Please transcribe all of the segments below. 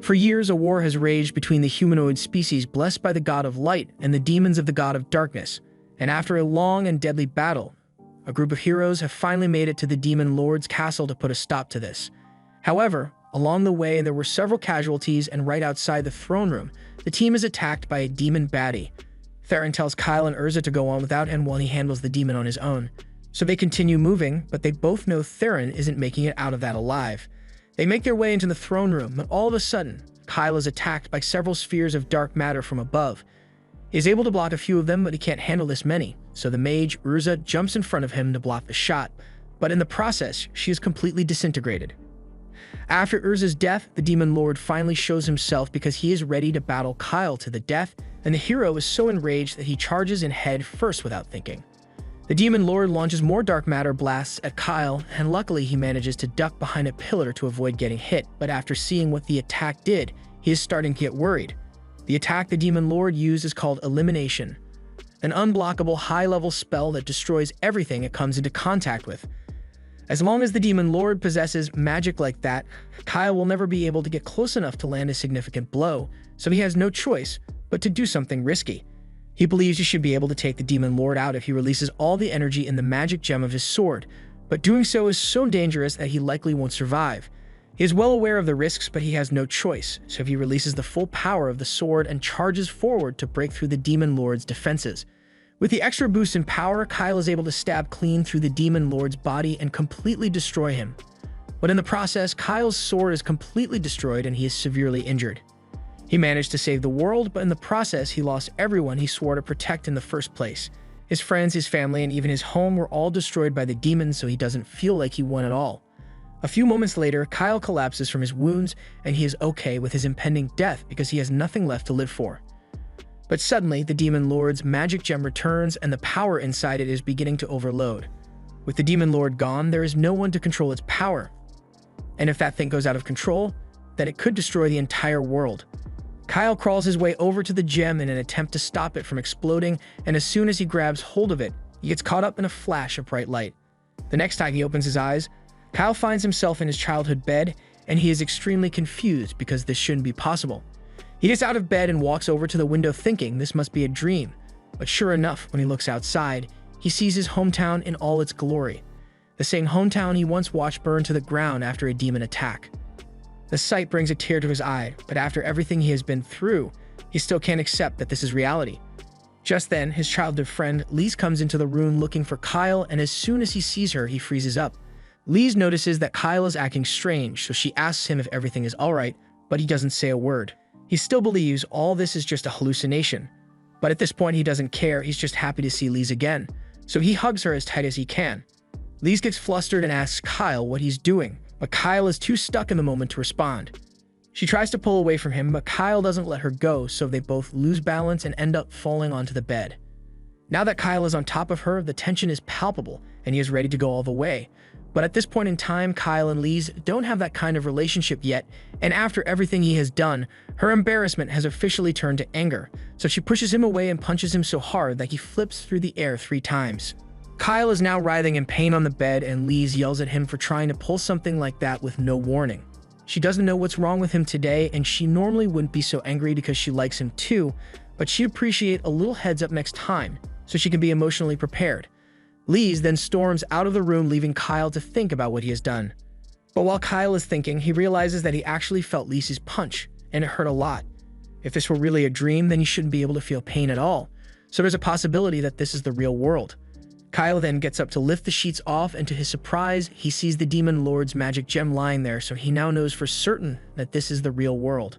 For years, a war has raged between the humanoid species blessed by the god of light and the demons of the god of darkness, and after a long and deadly battle, a group of heroes have finally made it to the Demon Lord's castle to put a stop to this. However, along the way, there were several casualties, and right outside the throne room, the team is attacked by a demon baddie. Theron tells Kyle and Urza to go on without him while he handles the demon on his own. So they continue moving, but they both know Theron isn't making it out of that alive. They make their way into the throne room, but all of a sudden, Kyle is attacked by several spheres of dark matter from above. He is able to block a few of them, but he can't handle this many, so the mage, Urza, jumps in front of him to block the shot, but in the process, she is completely disintegrated. After Urza's death, the Demon Lord finally shows himself because he is ready to battle Kyle to the death, and the hero is so enraged that he charges in head first without thinking. The Demon Lord launches more dark matter blasts at Kyle, and luckily he manages to duck behind a pillar to avoid getting hit, but after seeing what the attack did, he is starting to get worried. The attack the Demon Lord used is called Elimination, an unblockable high-level spell that destroys everything it comes into contact with. As long as the Demon Lord possesses magic like that, Kyle will never be able to get close enough to land a significant blow, so he has no choice but to do something risky. He believes he should be able to take the Demon Lord out if he releases all the energy in the magic gem of his sword, but doing so is so dangerous that he likely won't survive. He is well aware of the risks, but he has no choice, so he releases the full power of the sword and charges forward to break through the Demon Lord's defenses. With the extra boost in power, Kyle is able to stab clean through the Demon Lord's body and completely destroy him. But in the process, Kyle's sword is completely destroyed and he is severely injured. He managed to save the world, but in the process, he lost everyone he swore to protect in the first place. His friends, his family, and even his home were all destroyed by the demons, so he doesn't feel like he won at all. A few moments later, Kyle collapses from his wounds, and he is okay with his impending death because he has nothing left to live for. But suddenly, the Demon Lord's magic gem returns, and the power inside it is beginning to overload. With the Demon Lord gone, there is no one to control its power. And if that thing goes out of control, then it could destroy the entire world. Kyle crawls his way over to the gem in an attempt to stop it from exploding, and as soon as he grabs hold of it, he gets caught up in a flash of bright light. The next time he opens his eyes, Kyle finds himself in his childhood bed, and he is extremely confused because this shouldn't be possible. He gets out of bed and walks over to the window thinking this must be a dream, but sure enough, when he looks outside, he sees his hometown in all its glory. The same hometown he once watched burn to the ground after a demon attack. The sight brings a tear to his eye, but after everything he has been through, he still can't accept that this is reality. Just then, his childhood friend, Lise, comes into the room looking for Kyle, and as soon as he sees her, he freezes up. Lise notices that Kyle is acting strange, so she asks him if everything is alright, but he doesn't say a word. He still believes all this is just a hallucination, but at this point he doesn't care, he's just happy to see Lise again, so he hugs her as tight as he can. Lise gets flustered and asks Kyle what he's doing, but Kyle is too stuck in the moment to respond. She tries to pull away from him, but Kyle doesn't let her go, so they both lose balance and end up falling onto the bed. Now that Kyle is on top of her, the tension is palpable, and he is ready to go all the way. But at this point in time, Kyle and Lise don't have that kind of relationship yet, and after everything he has done, her embarrassment has officially turned to anger, so she pushes him away and punches him so hard that he flips through the air 3 times. Kyle is now writhing in pain on the bed, and Lise yells at him for trying to pull something like that with no warning. She doesn't know what's wrong with him today, and she normally wouldn't be so angry because she likes him too, but she'd appreciate a little heads up next time, so she can be emotionally prepared. Lise then storms out of the room, leaving Kyle to think about what he has done. But while Kyle is thinking, he realizes that he actually felt Lise's punch, and it hurt a lot. If this were really a dream, then he shouldn't be able to feel pain at all, so there's a possibility that this is the real world. Kyle then gets up to lift the sheets off, and to his surprise, he sees the Demon Lord's magic gem lying there, so he now knows for certain that this is the real world.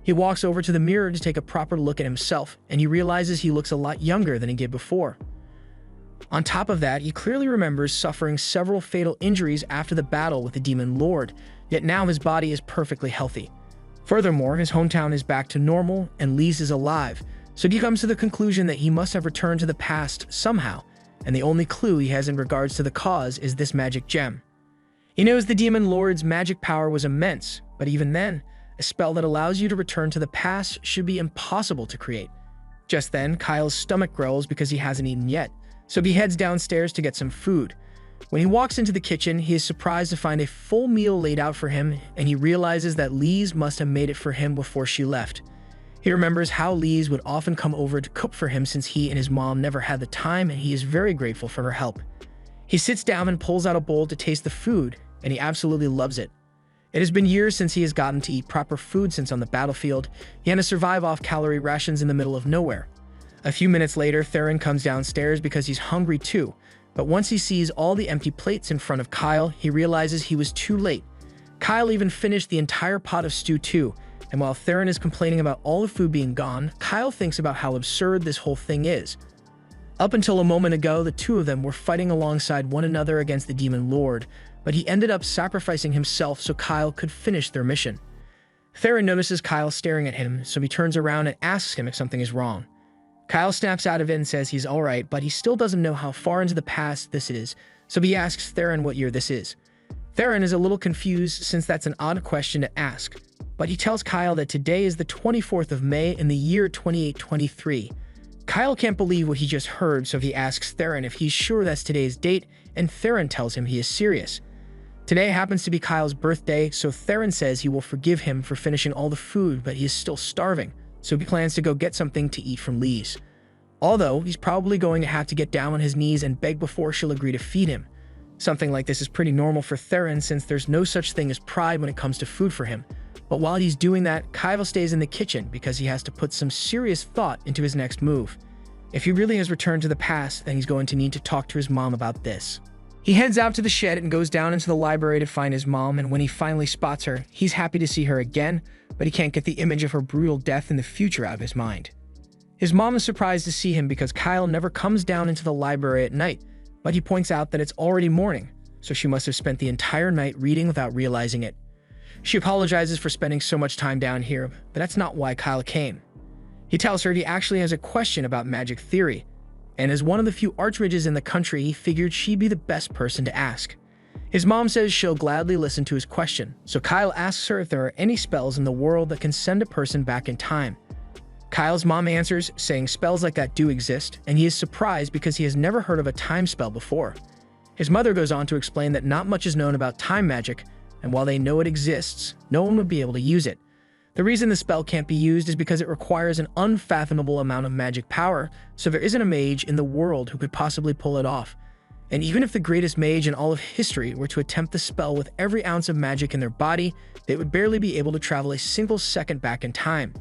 He walks over to the mirror to take a proper look at himself, and he realizes he looks a lot younger than he did before. On top of that, he clearly remembers suffering several fatal injuries after the battle with the Demon Lord, yet now his body is perfectly healthy. Furthermore, his hometown is back to normal, and Lise is alive, so he comes to the conclusion that he must have returned to the past somehow, and the only clue he has in regards to the cause is this magic gem. He knows the Demon Lord's magic power was immense, but even then, a spell that allows you to return to the past should be impossible to create. Just then, Kyle's stomach growls because he hasn't eaten yet, so he heads downstairs to get some food. When he walks into the kitchen, he is surprised to find a full meal laid out for him, and he realizes that Lise must have made it for him before she left. He remembers how Lise would often come over to cook for him since he and his mom never had the time, and he is very grateful for her help. He sits down and pulls out a bowl to taste the food, and he absolutely loves it. It has been years since he has gotten to eat proper food since on the battlefield. He had to survive off calorie rations in the middle of nowhere. A few minutes later, Theron comes downstairs because he's hungry too, but once he sees all the empty plates in front of Kyle, he realizes he was too late. Kyle even finished the entire pot of stew too, and while Theron is complaining about all the food being gone, Kyle thinks about how absurd this whole thing is. Up until a moment ago, the two of them were fighting alongside one another against the Demon Lord, but he ended up sacrificing himself so Kyle could finish their mission. Theron notices Kyle staring at him, so he turns around and asks him if something is wrong. Kyle snaps out of it and says he's alright, but he still doesn't know how far into the past this is, so he asks Theron what year this is. Theron is a little confused since that's an odd question to ask, but he tells Kyle that today is the 24th of May in the year 2823. Kyle can't believe what he just heard, so he asks Theron if he's sure that's today's date, and Theron tells him he is serious. Today happens to be Kyle's birthday, so Theron says he will forgive him for finishing all the food, but he is still starving, so he plans to go get something to eat from Lise. Although, he's probably going to have to get down on his knees and beg before she'll agree to feed him. Something like this is pretty normal for Theron since there's no such thing as pride when it comes to food for him. But while he's doing that, Kyle stays in the kitchen because he has to put some serious thought into his next move. If he really has returned to the past, then he's going to need to talk to his mom about this. He heads out to the shed and goes down into the library to find his mom, and when he finally spots her, he's happy to see her again, but he can't get the image of her brutal death in the future out of his mind. His mom is surprised to see him because Kyle never comes down into the library at night, but he points out that it's already morning, so she must have spent the entire night reading without realizing it. She apologizes for spending so much time down here, but that's not why Kyle came. He tells her he actually has a question about magic theory, and as one of the few archmages in the country, he figured she'd be the best person to ask. His mom says she'll gladly listen to his question, so Kyle asks her if there are any spells in the world that can send a person back in time. Kyle's mom answers, saying spells like that do exist, and he is surprised because he has never heard of a time spell before. His mother goes on to explain that not much is known about time magic, and while they know it exists, no one would be able to use it. The reason the spell can't be used is because it requires an unfathomable amount of magic power, so there isn't a mage in the world who could possibly pull it off. And even if the greatest mage in all of history were to attempt the spell with every ounce of magic in their body, they would barely be able to travel a single second back in time.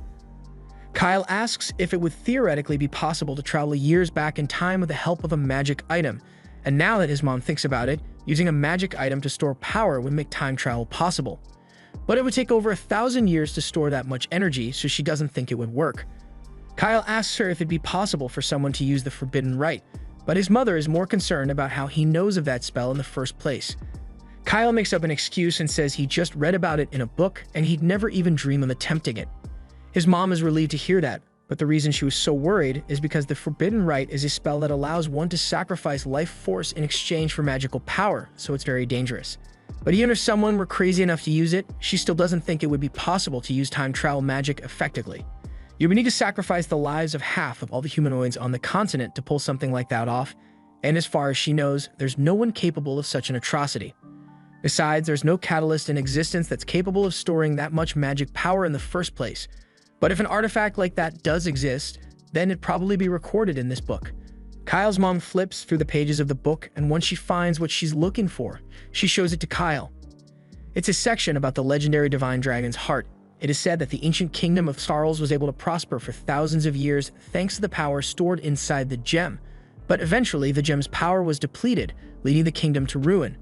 Kyle asks if it would theoretically be possible to travel years back in time with the help of a magic item, and now that his mom thinks about it, using a magic item to store power would make time travel possible. But it would take over 1,000 years to store that much energy, so she doesn't think it would work. Kyle asks her if it'd be possible for someone to use the Forbidden Rite, but his mother is more concerned about how he knows of that spell in the first place. Kyle makes up an excuse and says he just read about it in a book and he'd never even dream of attempting it. His mom is relieved to hear that, but the reason she was so worried is because the Forbidden Rite is a spell that allows one to sacrifice life force in exchange for magical power, so it's very dangerous. But even if someone were crazy enough to use it, she still doesn't think it would be possible to use time travel magic effectively. You would need to sacrifice the lives of half of all the humanoids on the continent to pull something like that off, and as far as she knows, there's no one capable of such an atrocity. Besides, there's no catalyst in existence that's capable of storing that much magic power in the first place. But if an artifact like that does exist, then it'd probably be recorded in this book. Kyle's mom flips through the pages of the book, and once she finds what she's looking for, she shows it to Kyle. It's a section about the legendary divine dragon's heart. It is said that the ancient kingdom of Sarles was able to prosper for thousands of years thanks to the power stored inside the gem, but eventually the gem's power was depleted, leading the kingdom to ruin.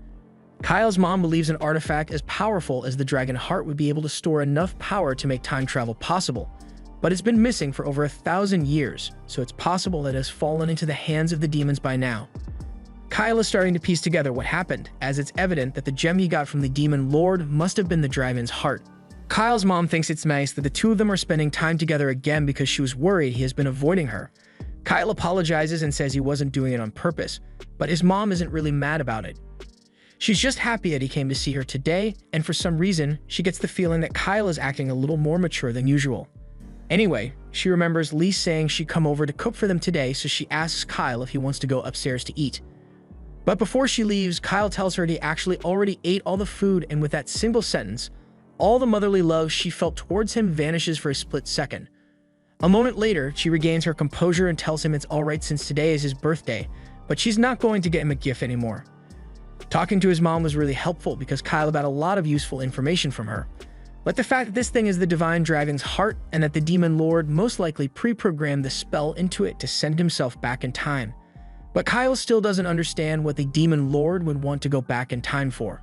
Kyle's mom believes an artifact as powerful as the dragon heart would be able to store enough power to make time travel possible, but it's been missing for over 1,000 years, so it's possible that it has fallen into the hands of the demons by now. Kyle is starting to piece together what happened, as it's evident that the gem he got from the demon lord must have been the dragon's heart. Kyle's mom thinks it's nice that the two of them are spending time together again because she was worried he has been avoiding her. Kyle apologizes and says he wasn't doing it on purpose, but his mom isn't really mad about it. She's just happy that he came to see her today, and for some reason, she gets the feeling that Kyle is acting a little more mature than usual. Anyway, she remembers Lise saying she'd come over to cook for them today, so she asks Kyle if he wants to go upstairs to eat. But before she leaves, Kyle tells her he actually already ate all the food, and with that single sentence, all the motherly love she felt towards him vanishes for a split second. A moment later, she regains her composure and tells him it's alright since today is his birthday, but she's not going to get him a gift anymore. Talking to his mom was really helpful because Kyle got a lot of useful information from her. Like the fact that this thing is the Divine Dragon's heart and that the Demon Lord most likely pre-programmed the spell into it to send himself back in time. But Kyle still doesn't understand what the Demon Lord would want to go back in time for.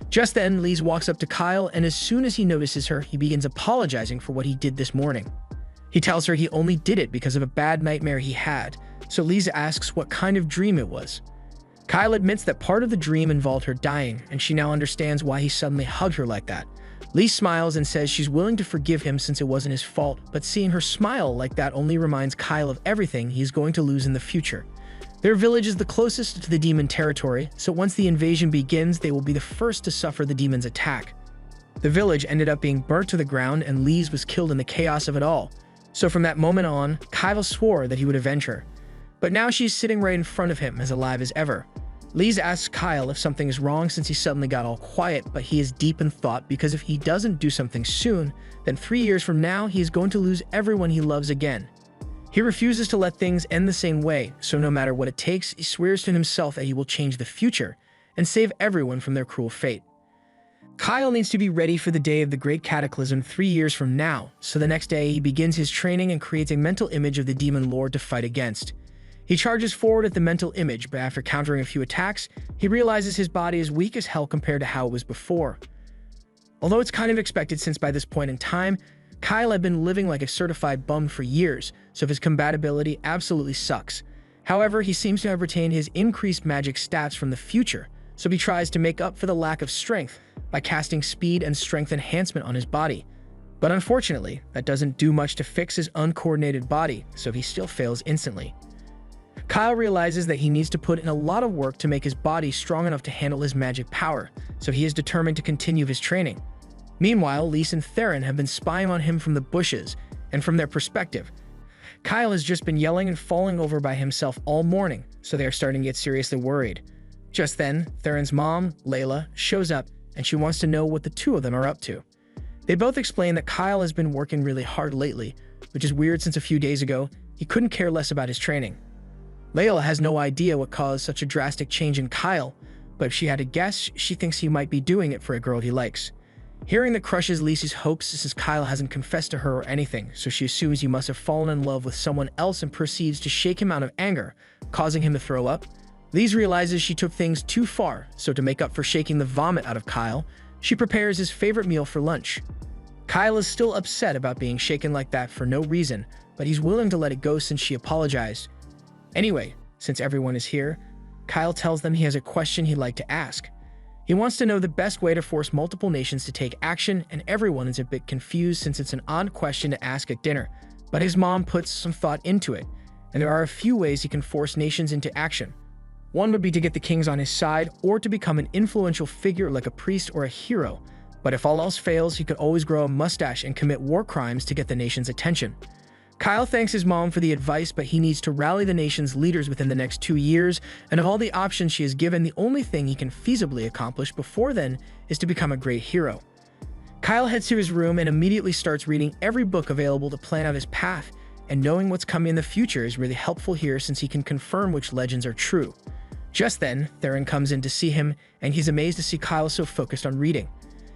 Just then, Lise walks up to Kyle, and as soon as he notices her, he begins apologizing for what he did this morning. He tells her he only did it because of a bad nightmare he had, so Lise asks what kind of dream it was. Kyle admits that part of the dream involved her dying, and she now understands why he suddenly hugged her like that. Lise smiles and says she's willing to forgive him since it wasn't his fault, but seeing her smile like that only reminds Kyle of everything he's going to lose in the future. Their village is the closest to the demon territory, so once the invasion begins, they will be the first to suffer the demon's attack. The village ended up being burnt to the ground, and Lise was killed in the chaos of it all. So from that moment on, Kyle swore that he would avenge her. But now she's sitting right in front of him, as alive as ever. Lise asks Kyle if something is wrong since he suddenly got all quiet, but he is deep in thought because if he doesn't do something soon, then 3 years from now he is going to lose everyone he loves again. He refuses to let things end the same way, so no matter what it takes, he swears to himself that he will change the future and save everyone from their cruel fate. Kyle needs to be ready for the day of the Great Cataclysm 3 years from now, so the next day he begins his training and creates a mental image of the Demon Lord to fight against. He charges forward at the mental image, but after countering a few attacks, he realizes his body is weak as hell compared to how it was before. Although it's kind of expected since by this point in time, Kyle had been living like a certified bum for years, so his compatibility absolutely sucks. However, he seems to have retained his increased magic stats from the future, so he tries to make up for the lack of strength by casting speed and strength enhancement on his body. But unfortunately, that doesn't do much to fix his uncoordinated body, so he still fails instantly. Kyle realizes that he needs to put in a lot of work to make his body strong enough to handle his magic power, so he is determined to continue his training. Meanwhile, Lise and Theron have been spying on him from the bushes, and from their perspective, Kyle has just been yelling and falling over by himself all morning, so they are starting to get seriously worried. Just then, Theron's mom, Layla, shows up, and she wants to know what the two of them are up to. They both explain that Kyle has been working really hard lately, which is weird since a few days ago, he couldn't care less about his training. Layla has no idea what caused such a drastic change in Kyle, but if she had to guess, she thinks he might be doing it for a girl he likes. Hearing that crushes Lisa's hopes since Kyle hasn't confessed to her or anything, so she assumes he must have fallen in love with someone else and proceeds to shake him out of anger, causing him to throw up. Lise realizes she took things too far, so to make up for shaking the vomit out of Kyle, she prepares his favorite meal for lunch. Kyle is still upset about being shaken like that for no reason, but he's willing to let it go since she apologized. Anyway, since everyone is here, Kyle tells them he has a question he'd like to ask. He wants to know the best way to force multiple nations to take action, and everyone is a bit confused since it's an odd question to ask at dinner, but his mom puts some thought into it, and there are a few ways he can force nations into action. One would be to get the kings on his side, or to become an influential figure like a priest or a hero, but if all else fails, he could always grow a mustache and commit war crimes to get the nation's attention. Kyle thanks his mom for the advice, but he needs to rally the nation's leaders within the next 2 years, and of all the options she has given, the only thing he can feasibly accomplish before then is to become a great hero. Kyle heads to his room and immediately starts reading every book available to plan out his path, and knowing what's coming in the future is really helpful here since he can confirm which legends are true. Just then, Theron comes in to see him, and he's amazed to see Kyle so focused on reading.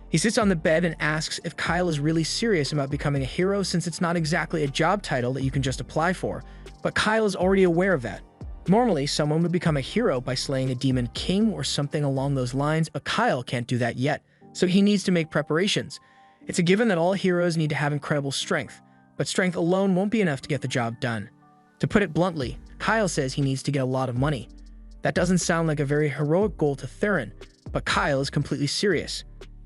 He sits on the bed and asks if Kyle is really serious about becoming a hero since it's not exactly a job title that you can just apply for, but Kyle is already aware of that. Normally, someone would become a hero by slaying a demon king or something along those lines, but Kyle can't do that yet, so he needs to make preparations. It's a given that all heroes need to have incredible strength, but strength alone won't be enough to get the job done. To put it bluntly, Kyle says he needs to get a lot of money. That doesn't sound like a very heroic goal to Theron, but Kyle is completely serious.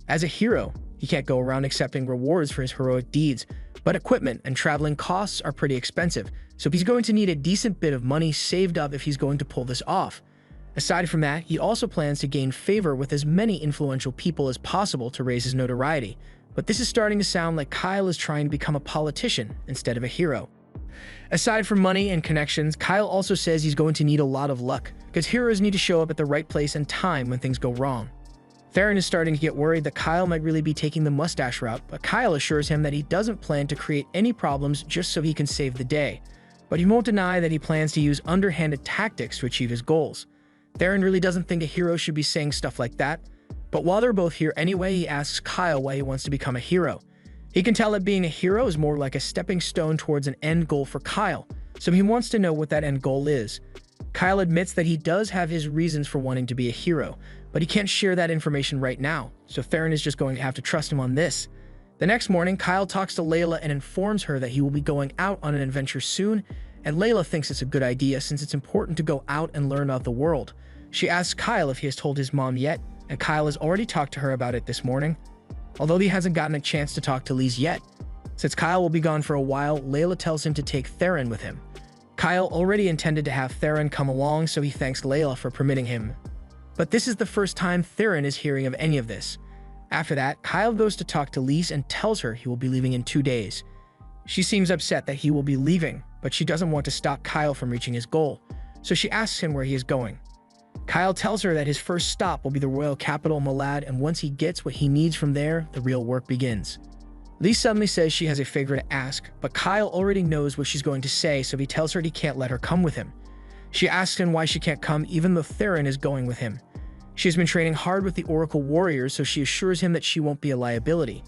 As a hero, he can't go around accepting rewards for his heroic deeds, but equipment and traveling costs are pretty expensive, so he's going to need a decent bit of money saved up if he's going to pull this off. Aside from that, he also plans to gain favor with as many influential people as possible to raise his notoriety, but this is starting to sound like Kyle is trying to become a politician instead of a hero. Aside from money and connections, Kyle also says he's going to need a lot of luck, because heroes need to show up at the right place and time when things go wrong. Theron is starting to get worried that Kyle might really be taking the mustache route, but Kyle assures him that he doesn't plan to create any problems just so he can save the day. But he won't deny that he plans to use underhanded tactics to achieve his goals. Theron really doesn't think a hero should be saying stuff like that, but while they're both here anyway, he asks Kyle why he wants to become a hero. He can tell that being a hero is more like a stepping stone towards an end goal for Kyle, so he wants to know what that end goal is. Kyle admits that he does have his reasons for wanting to be a hero, but he can't share that information right now, so Theron is just going to have to trust him on this. The next morning, Kyle talks to Layla and informs her that he will be going out on an adventure soon, and Layla thinks it's a good idea since it's important to go out and learn about the world. She asks Kyle if he has told his mom yet, and Kyle has already talked to her about it this morning, although he hasn't gotten a chance to talk to Lise yet. Since Kyle will be gone for a while, Layla tells him to take Theron with him. Kyle already intended to have Theron come along, so he thanks Layla for permitting him. But this is the first time Theron is hearing of any of this. After that, Kyle goes to talk to Lise and tells her he will be leaving in 2 days. She seems upset that he will be leaving, but she doesn't want to stop Kyle from reaching his goal, so she asks him where he is going. Kyle tells her that his first stop will be the royal capital, Malad, and once he gets what he needs from there, the real work begins. Lise suddenly says she has a favor to ask, but Kyle already knows what she's going to say, so he tells her he can't let her come with him. She asks him why she can't come even though Theron is going with him. She has been training hard with the Oracle Warriors, so she assures him that she won't be a liability.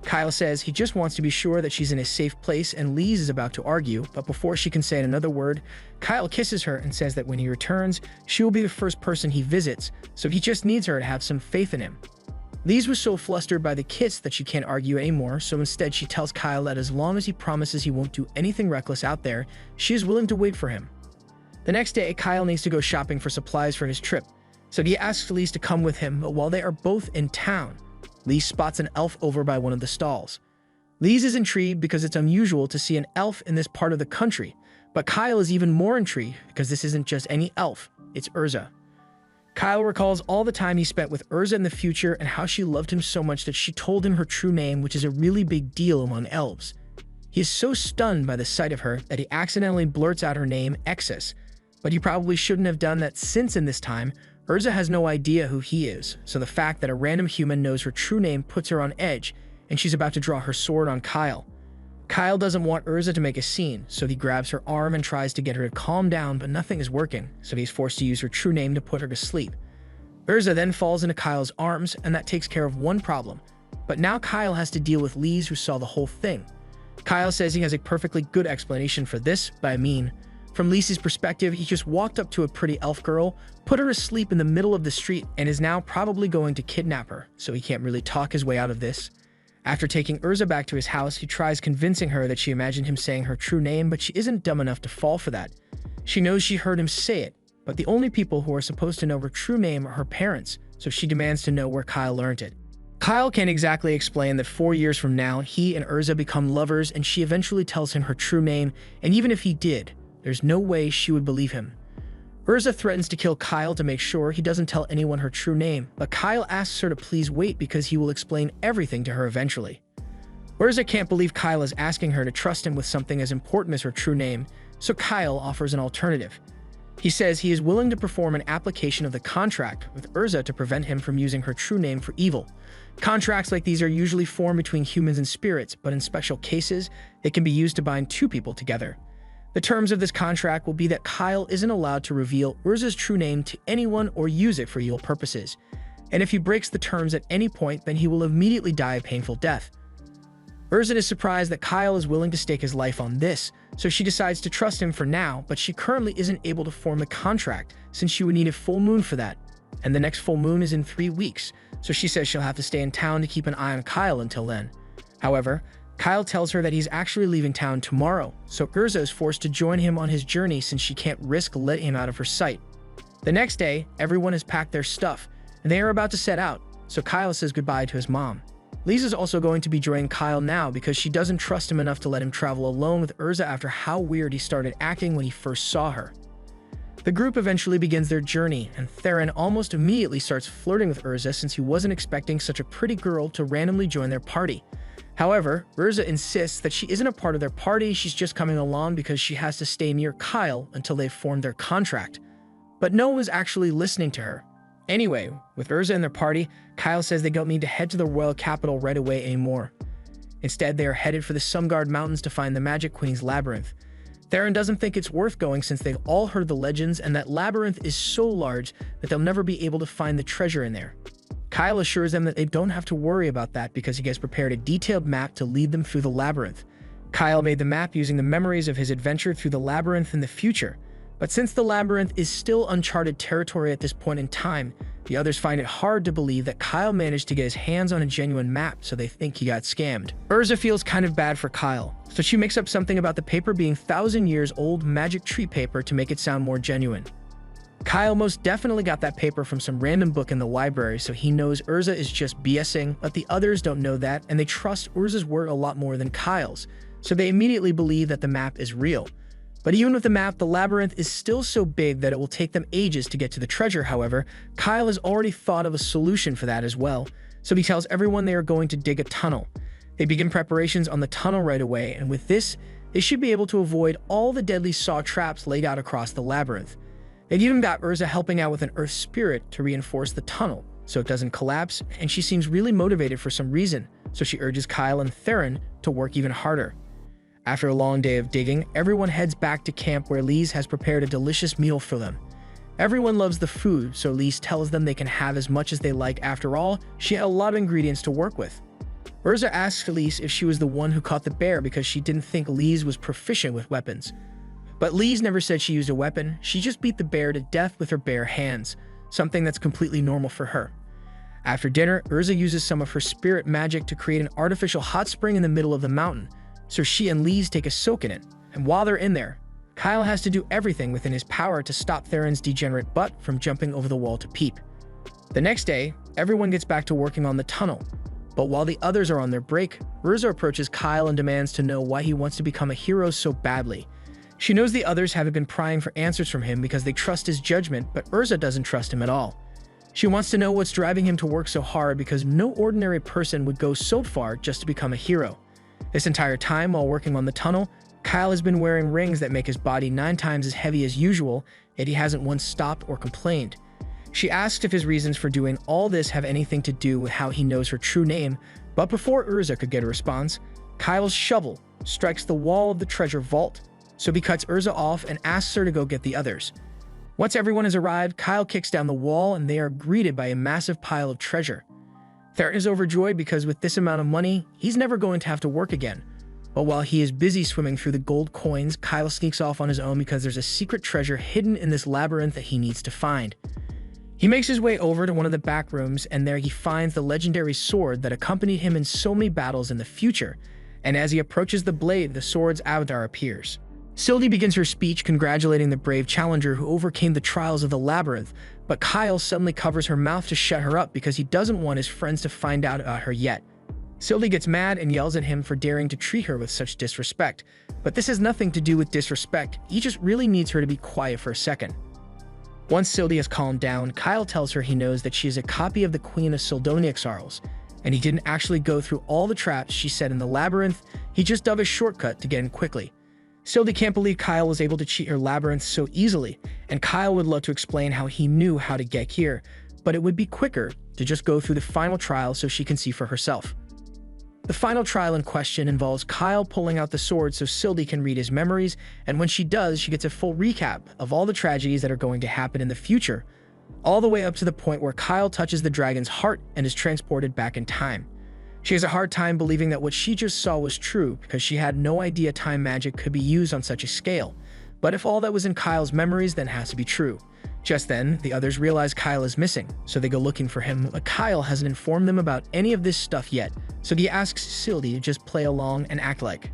Kyle says he just wants to be sure that she's in a safe place, and Lise is about to argue, but before she can say another word, Kyle kisses her and says that when he returns, she will be the first person he visits, so he just needs her to have some faith in him. Lise was so flustered by the kiss that she can't argue anymore, so instead she tells Kyle that as long as he promises he won't do anything reckless out there, she is willing to wait for him. The next day, Kyle needs to go shopping for supplies for his trip, so he asks Lise to come with him, but while they are both in town, Lise spots an elf over by one of the stalls. Lise is intrigued because it's unusual to see an elf in this part of the country, but Kyle is even more intrigued because this isn't just any elf, it's Urza. Kyle recalls all the time he spent with Urza in the future and how she loved him so much that she told him her true name, which is a really big deal among elves. He is so stunned by the sight of her that he accidentally blurts out her name, Exis, but he probably shouldn't have done that since in this time, Urza has no idea who he is, so the fact that a random human knows her true name puts her on edge, and she's about to draw her sword on Kyle. Kyle doesn't want Urza to make a scene, so he grabs her arm and tries to get her to calm down, but nothing is working, so he's forced to use her true name to put her to sleep. Urza then falls into Kyle's arms, and that takes care of one problem, but now Kyle has to deal with Lise, who saw the whole thing. Kyle says he has a perfectly good explanation for this, but I mean, from Lise's perspective, he just walked up to a pretty elf girl, put her asleep in the middle of the street, and is now probably going to kidnap her, so he can't really talk his way out of this. After taking Urza back to his house, he tries convincing her that she imagined him saying her true name, but she isn't dumb enough to fall for that. She knows she heard him say it, but the only people who are supposed to know her true name are her parents, so she demands to know where Kyle learned it. Kyle can't exactly explain that 4 years from now, he and Urza become lovers, and she eventually tells him her true name, and even if he did, there's no way she would believe him. Urza threatens to kill Kyle to make sure he doesn't tell anyone her true name, but Kyle asks her to please wait because he will explain everything to her eventually. Urza can't believe Kyle is asking her to trust him with something as important as her true name, so Kyle offers an alternative. He says he is willing to perform an application of the contract with Urza to prevent him from using her true name for evil. Contracts like these are usually formed between humans and spirits, but in special cases, they can be used to bind two people together. The terms of this contract will be that Kyle isn't allowed to reveal Urza's true name to anyone or use it for evil purposes, and if he breaks the terms at any point, then he will immediately die a painful death. Urza is surprised that Kyle is willing to stake his life on this, so she decides to trust him for now, but she currently isn't able to form the contract since she would need a full moon for that, and the next full moon is in 3 weeks, so she says she'll have to stay in town to keep an eye on Kyle until then. However, Kyle tells her that he's actually leaving town tomorrow, so Urza is forced to join him on his journey since she can't risk letting him out of her sight. The next day, everyone has packed their stuff, and they are about to set out, so Kyle says goodbye to his mom. Lise is also going to be joining Kyle now because she doesn't trust him enough to let him travel alone with Urza after how weird he started acting when he first saw her. The group eventually begins their journey, and Theron almost immediately starts flirting with Urza since he wasn't expecting such a pretty girl to randomly join their party. However, Urza insists that she isn't a part of their party, she's just coming along because she has to stay near Kyle until they've formed their contract. But no one was actually listening to her. Anyway, with Urza and their party, Kyle says they don't need to head to the royal capital right away anymore. Instead, they are headed for the Sumgard Mountains to find the Magic Queen's labyrinth. Theron doesn't think it's worth going since they've all heard the legends and that labyrinth is so large that they'll never be able to find the treasure in there. Kyle assures them that they don't have to worry about that because he has prepared a detailed map to lead them through the labyrinth. Kyle made the map using the memories of his adventure through the labyrinth in the future. But since the labyrinth is still uncharted territory at this point in time, the others find it hard to believe that Kyle managed to get his hands on a genuine map, so they think he got scammed. Urza feels kind of bad for Kyle, so she makes up something about the paper being 1,000 years old magic tree paper to make it sound more genuine. Kyle most definitely got that paper from some random book in the library, so he knows Urza is just BSing, but the others don't know that, and they trust Urza's word a lot more than Kyle's, so they immediately believe that the map is real. But even with the map, the labyrinth is still so big that it will take them ages to get to the treasure. However, Kyle has already thought of a solution for that as well, so he tells everyone they are going to dig a tunnel. They begin preparations on the tunnel right away, and with this, they should be able to avoid all the deadly saw traps laid out across the labyrinth. They've even got Urza helping out with an earth spirit to reinforce the tunnel, so it doesn't collapse, and she seems really motivated for some reason, so she urges Kyle and Theron to work even harder. After a long day of digging, everyone heads back to camp where Lise has prepared a delicious meal for them. Everyone loves the food, so Lise tells them they can have as much as they like. After all, she had a lot of ingredients to work with. Urza asks Lise if she was the one who caught the bear because she didn't think Lise was proficient with weapons. But Lise never said she used a weapon, she just beat the bear to death with her bare hands, something that's completely normal for her. After dinner, Urza uses some of her spirit magic to create an artificial hot spring in the middle of the mountain, so she and Lise take a soak in it, and while they're in there, Kyle has to do everything within his power to stop Theron's degenerate butt from jumping over the wall to peep. The next day, everyone gets back to working on the tunnel, but while the others are on their break, Urza approaches Kyle and demands to know why he wants to become a hero so badly. She knows the others haven't been prying for answers from him because they trust his judgment, but Urza doesn't trust him at all. She wants to know what's driving him to work so hard because no ordinary person would go so far just to become a hero. This entire time while working on the tunnel, Kyle has been wearing rings that make his body 9 times as heavy as usual, yet he hasn't once stopped or complained. She asks if his reasons for doing all this have anything to do with how he knows her true name, but before Urza could get a response, Kyle's shovel strikes the wall of the treasure vault, so he cuts Urza off and asks her to go get the others. Once everyone has arrived, Kyle kicks down the wall and they are greeted by a massive pile of treasure. Theron is overjoyed because with this amount of money, he's never going to have to work again. But while he is busy swimming through the gold coins, Kyle sneaks off on his own because there's a secret treasure hidden in this labyrinth that he needs to find. He makes his way over to one of the back rooms, and there he finds the legendary sword that accompanied him in so many battles in the future, and as he approaches the blade, the sword's avatar appears. Sylvie begins her speech congratulating the brave challenger who overcame the trials of the labyrinth, but Kyle suddenly covers her mouth to shut her up because he doesn't want his friends to find out about her yet. Sylvie gets mad and yells at him for daring to treat her with such disrespect, but this has nothing to do with disrespect, he just really needs her to be quiet for a second. Once Sylvie has calmed down, Kyle tells her he knows that she is a copy of the Queen of Sildoniaxarles, and he didn't actually go through all the traps she set in the labyrinth, he just dug a shortcut to get in quickly. Sylvie can't believe Kyle was able to cheat her labyrinth so easily, and Kyle would love to explain how he knew how to get here, but it would be quicker to just go through the final trial so she can see for herself. The final trial in question involves Kyle pulling out the sword so Sylvie can read his memories, and when she does, she gets a full recap of all the tragedies that are going to happen in the future, all the way up to the point where Kyle touches the dragon's heart and is transported back in time. She has a hard time believing that what she just saw was true because she had no idea time magic could be used on such a scale. But if all that was in Kyle's memories, then it has to be true. Just then, the others realize Kyle is missing, so they go looking for him, but Kyle hasn't informed them about any of this stuff yet, so he asks Sylvie to just play along and act like.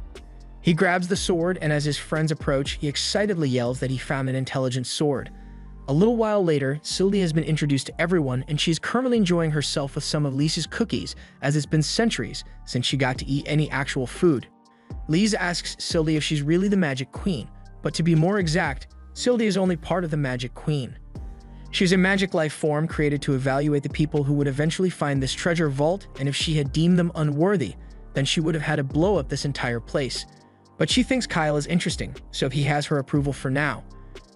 He grabs the sword, and as his friends approach, he excitedly yells that he found an intelligent sword. A little while later, Sylvie has been introduced to everyone, and she's currently enjoying herself with some of Lisa's cookies, as it's been centuries since she got to eat any actual food. Lisa asks Sylvie if she's really the Magic Queen, but to be more exact, Sylvie is only part of the Magic Queen. She's a magic life form created to evaluate the people who would eventually find this treasure vault, and if she had deemed them unworthy, then she would have had to blow up this entire place. But she thinks Kyle is interesting, so he has her approval for now.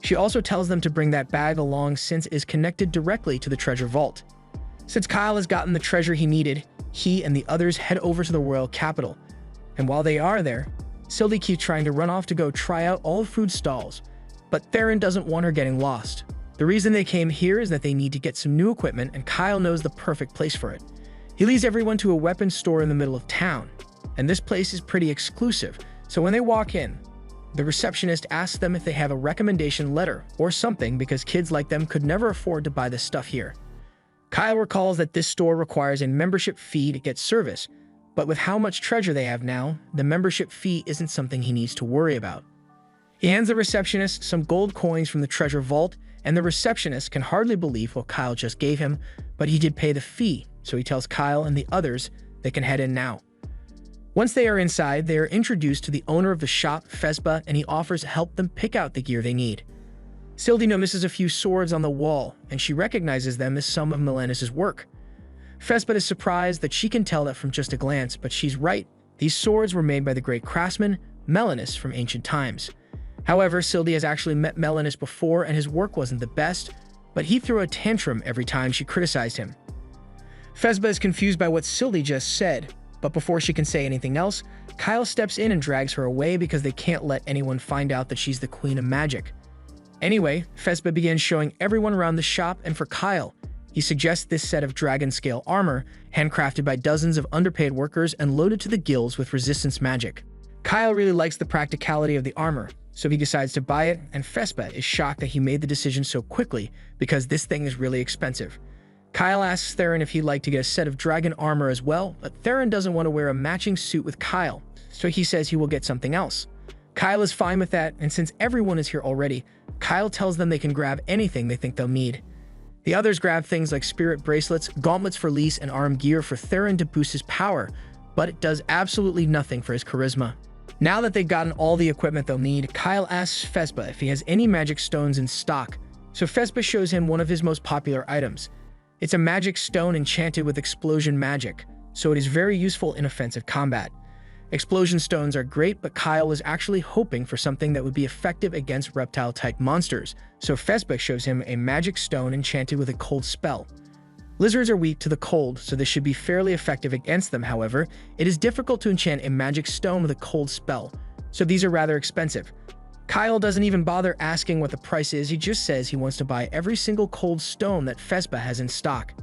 She also tells them to bring that bag along since it is connected directly to the treasure vault. Since Kyle has gotten the treasure he needed, he and the others head over to the royal capital. And while they are there, Sylvie keeps trying to run off to go try out all the food stalls, but Theron doesn't want her getting lost. The reason they came here is that they need to get some new equipment, and Kyle knows the perfect place for it. He leads everyone to a weapons store in the middle of town, and this place is pretty exclusive, so when they walk in, the receptionist asks them if they have a recommendation letter or something because kids like them could never afford to buy this stuff here. Kyle recalls that this store requires a membership fee to get service, but with how much treasure they have now, the membership fee isn't something he needs to worry about. He hands the receptionist some gold coins from the treasure vault, and the receptionist can hardly believe what Kyle just gave him, but he did pay the fee, so he tells Kyle and the others they can head in now. Once they are inside, they are introduced to the owner of the shop, Fezba, and he offers to help them pick out the gear they need. Sylvie notices a few swords on the wall, and she recognizes them as some of Melanis's work. Fezba is surprised that she can tell that from just a glance, but she's right. These swords were made by the great craftsman, Melanis, from ancient times. However, Sylvie has actually met Melanis before, and his work wasn't the best, but he threw a tantrum every time she criticized him. Fezba is confused by what Sylvie just said, but before she can say anything else, Kyle steps in and drags her away because they can't let anyone find out that she's the Queen of Magic. Anyway, Fezba begins showing everyone around the shop, and for Kyle, he suggests this set of dragon-scale armor, handcrafted by dozens of underpaid workers and loaded to the gills with resistance magic. Kyle really likes the practicality of the armor, so he decides to buy it, and Fezba is shocked that he made the decision so quickly because this thing is really expensive. Kyle asks Theron if he'd like to get a set of dragon armor as well, but Theron doesn't want to wear a matching suit with Kyle, so he says he will get something else. Kyle is fine with that, and since everyone is here already, Kyle tells them they can grab anything they think they'll need. The others grab things like spirit bracelets, gauntlets for Lys, and arm gear for Theron to boost his power, but it does absolutely nothing for his charisma. Now that they've gotten all the equipment they'll need, Kyle asks Fezba if he has any magic stones in stock, so Fezba shows him one of his most popular items. It's a magic stone enchanted with explosion magic, so it is very useful in offensive combat. Explosion stones are great, but Kyle is actually hoping for something that would be effective against reptile-type monsters, so Fezba shows him a magic stone enchanted with a cold spell. Lizards are weak to the cold, so this should be fairly effective against them. However, it is difficult to enchant a magic stone with a cold spell, so these are rather expensive. Kyle doesn't even bother asking what the price is, he just says he wants to buy every single cold stone that Fezba has in stock.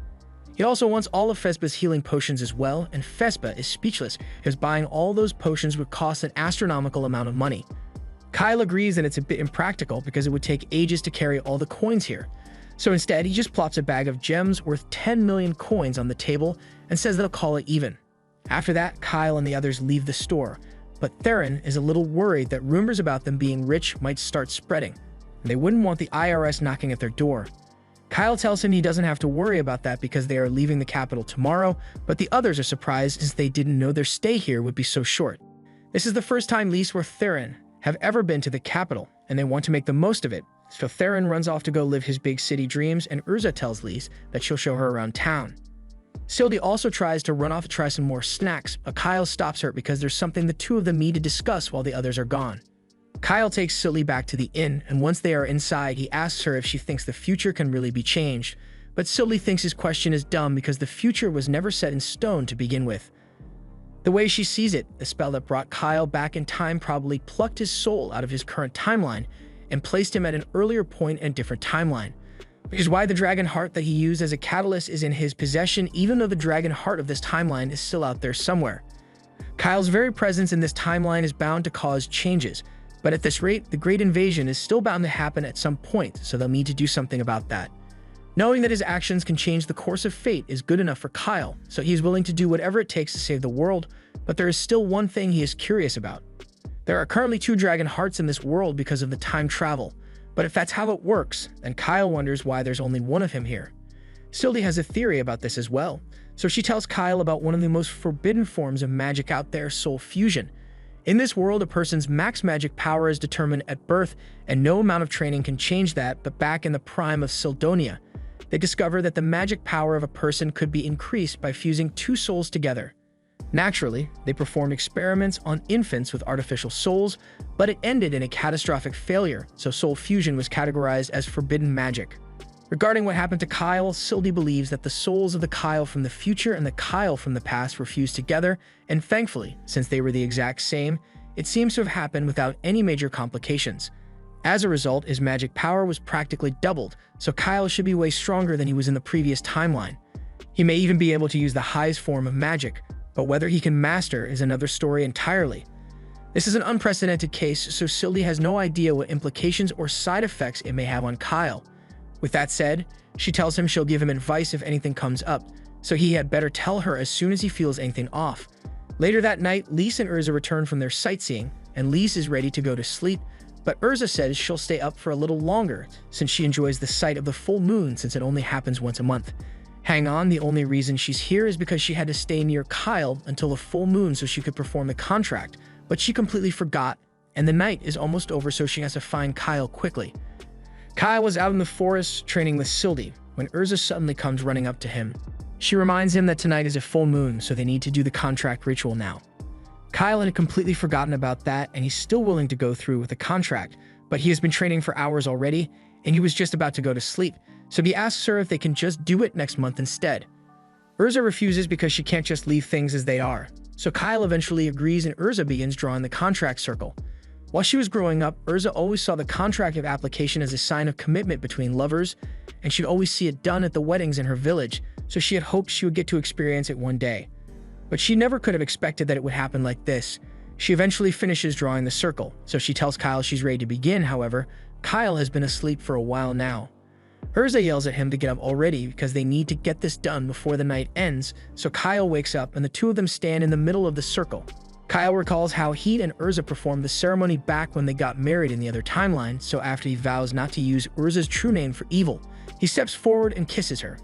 He also wants all of Fezba's healing potions as well, and Fezba is speechless because buying all those potions would cost an astronomical amount of money. Kyle agrees that it's a bit impractical because it would take ages to carry all the coins here. So instead, he just plops a bag of gems worth 10 million coins on the table and says they'll call it even. After that, Kyle and the others leave the store, but Theron is a little worried that rumors about them being rich might start spreading, and they wouldn't want the IRS knocking at their door. Kyle tells him he doesn't have to worry about that because they are leaving the capital tomorrow, but the others are surprised as they didn't know their stay here would be so short. This is the first time Lys or Theron have ever been to the capital, and they want to make the most of it, so Theron runs off to go live his big city dreams, and Urza tells Lys that she'll show her around town. Sylvie also tries to run off to try some more snacks, but Kyle stops her because there's something the two of them need to discuss while the others are gone. Kyle takes Sylvie back to the inn, and once they are inside, he asks her if she thinks the future can really be changed, but Sylvie thinks his question is dumb because the future was never set in stone to begin with. The way she sees it, the spell that brought Kyle back in time probably plucked his soul out of his current timeline and placed him at an earlier point in a different timeline, which is why the dragon heart that he used as a catalyst is in his possession, even though the dragon heart of this timeline is still out there somewhere. Kyle's very presence in this timeline is bound to cause changes, but at this rate, the Great Invasion is still bound to happen at some point, so they'll need to do something about that. Knowing that his actions can change the course of fate is good enough for Kyle, so he's willing to do whatever it takes to save the world, but there is still one thing he is curious about. There are currently 2 dragon hearts in this world because of the time travel, but if that's how it works, then Kyle wonders why there's only one of him here. Sylvie has a theory about this as well, so she tells Kyle about one of the most forbidden forms of magic out there, soul fusion. In this world, a person's max magic power is determined at birth, and no amount of training can change that, but back in the prime of Syldonia, they discover that the magic power of a person could be increased by fusing 2 souls together. Naturally, they performed experiments on infants with artificial souls, but it ended in a catastrophic failure, so soul fusion was categorized as forbidden magic. Regarding what happened to Kyle, Sylvie believes that the souls of the Kyle from the future and the Kyle from the past were fused together, and thankfully, since they were the exact same, it seems to have happened without any major complications. As a result, his magic power was practically doubled, so Kyle should be way stronger than he was in the previous timeline. He may even be able to use the highest form of magic, but whether he can master is another story entirely. This is an unprecedented case, so Sylvie has no idea what implications or side effects it may have on Kyle. With that said, she tells him she'll give him advice if anything comes up, so he had better tell her as soon as he feels anything off. Later that night, Lise and Urza return from their sightseeing, and Lise is ready to go to sleep, but Urza says she'll stay up for a little longer since she enjoys the sight of the full moon since it only happens once a month. Hang on, the only reason she's here is because she had to stay near Kyle until the full moon so she could perform the contract, but she completely forgot, and the night is almost over so she has to find Kyle quickly. Kyle was out in the forest training with Sylvie when Urza suddenly comes running up to him. She reminds him that tonight is a full moon, so they need to do the contract ritual now. Kyle had completely forgotten about that, and he's still willing to go through with the contract, but he has been training for hours already, and he was just about to go to sleep, so he asks her if they can just do it next month instead. Urza refuses because she can't just leave things as they are, so Kyle eventually agrees and Urza begins drawing the contract circle. While she was growing up, Urza always saw the contract of application as a sign of commitment between lovers, and she'd always see it done at the weddings in her village, so she had hoped she would get to experience it one day. But she never could have expected that it would happen like this. She eventually finishes drawing the circle, so she tells Kyle she's ready to begin. However, Kyle has been asleep for a while now. Urza yells at him to get up already because they need to get this done before the night ends, so Kyle wakes up and the two of them stand in the middle of the circle. Kyle recalls how he and Urza performed the ceremony back when they got married in the other timeline, so after he vows not to use Urza's true name for evil, he steps forward and kisses her.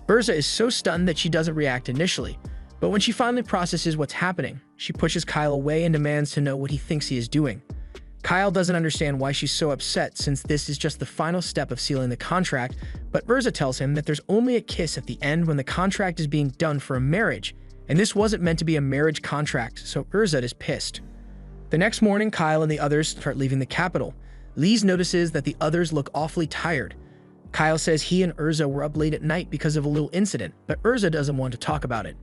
Urza is so stunned that she doesn't react initially, but when she finally processes what's happening, she pushes Kyle away and demands to know what he thinks he is doing. Kyle doesn't understand why she's so upset since this is just the final step of sealing the contract, but Urza tells him that there's only a kiss at the end when the contract is being done for a marriage, and this wasn't meant to be a marriage contract, so Urza is pissed. The next morning, Kyle and the others start leaving the capital. Lise notices that the others look awfully tired. Kyle says he and Urza were up late at night because of a little incident, but Urza doesn't want to talk about it.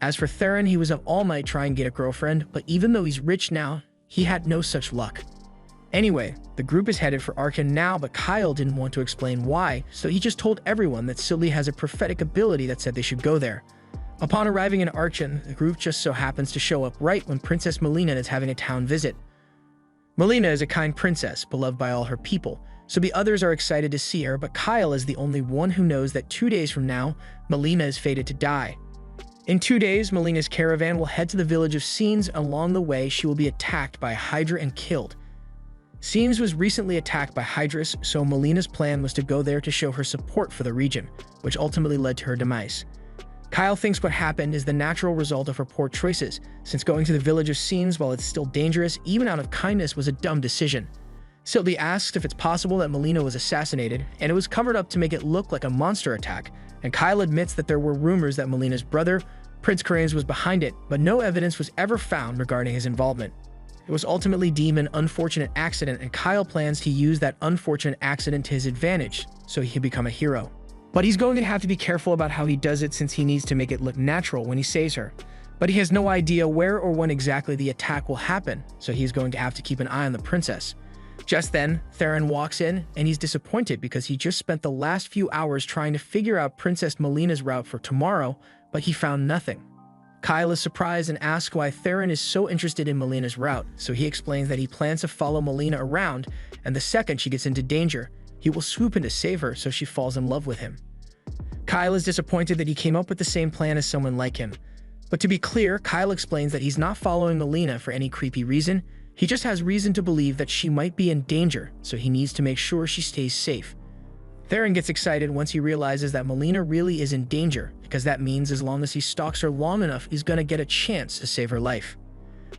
As for Theron, he was up all night trying to get a girlfriend, but even though he's rich now, he had no such luck. Anyway, the group is headed for Arkan now, but Kyle didn't want to explain why, so he just told everyone that Sylvie has a prophetic ability that said they should go there. Upon arriving in Arkan, the group just so happens to show up right when Princess Melina is having a town visit. Melina is a kind princess, beloved by all her people, so the others are excited to see her, but Kyle is the only one who knows that 2 days from now, Melina is fated to die. In 2 days, Melina's caravan will head to the village of Scenes. Along the way, she will be attacked by a Hydra and killed. Scenes was recently attacked by Hydras, so Melina's plan was to go there to show her support for the region, which ultimately led to her demise. Kyle thinks what happened is the natural result of her poor choices, since going to the village of Scenes while it's still dangerous, even out of kindness, was a dumb decision. Sylvie asks if it's possible that Melina was assassinated, and it was covered up to make it look like a monster attack, and Kyle admits that there were rumors that Melina's brother, Prince Karanes, was behind it, but no evidence was ever found regarding his involvement. It was ultimately deemed an unfortunate accident, and Kyle plans to use that unfortunate accident to his advantage, so he can become a hero. But he's going to have to be careful about how he does it since he needs to make it look natural when he saves her. But he has no idea where or when exactly the attack will happen, so he's going to have to keep an eye on the princess. Just then, Theron walks in, and he's disappointed because he just spent the last few hours trying to figure out Princess Melina's route for tomorrow, but he found nothing. Kyle is surprised and asks why Theron is so interested in Melina's route, so he explains that he plans to follow Melina around, and the second she gets into danger, he will swoop in to save her so she falls in love with him. Kyle is disappointed that he came up with the same plan as someone like him. But to be clear, Kyle explains that he's not following Melina for any creepy reason, he just has reason to believe that she might be in danger, so he needs to make sure she stays safe. Theron gets excited once he realizes that Melina really is in danger, because that means as long as he stalks her long enough, he's gonna get a chance to save her life.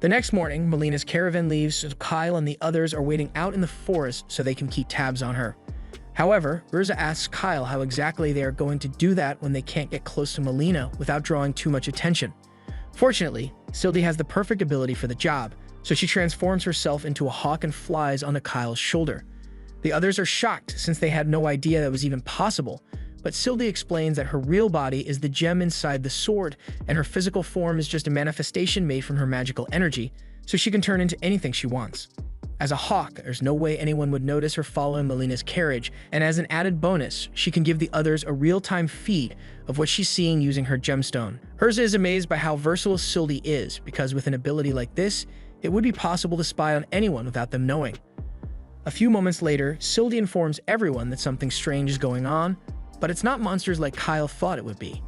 The next morning, Melina's caravan leaves, so Kyle and the others are waiting out in the forest so they can keep tabs on her. However, Urza asks Kyle how exactly they are going to do that when they can't get close to Melina without drawing too much attention. Fortunately, Sylvie has the perfect ability for the job, so she transforms herself into a hawk and flies onto Kyle's shoulder. The others are shocked since they had no idea that was even possible, but Sylvie explains that her real body is the gem inside the sword, and her physical form is just a manifestation made from her magical energy, so she can turn into anything she wants. As a hawk, there's no way anyone would notice her following Melina's carriage, and as an added bonus, she can give the others a real-time feed of what she's seeing using her gemstone. Herza is amazed by how versatile Sylvie is, because with an ability like this, it would be possible to spy on anyone without them knowing. A few moments later, Sylvie informs everyone that something strange is going on, but it's not monsters like Kyle thought it would be.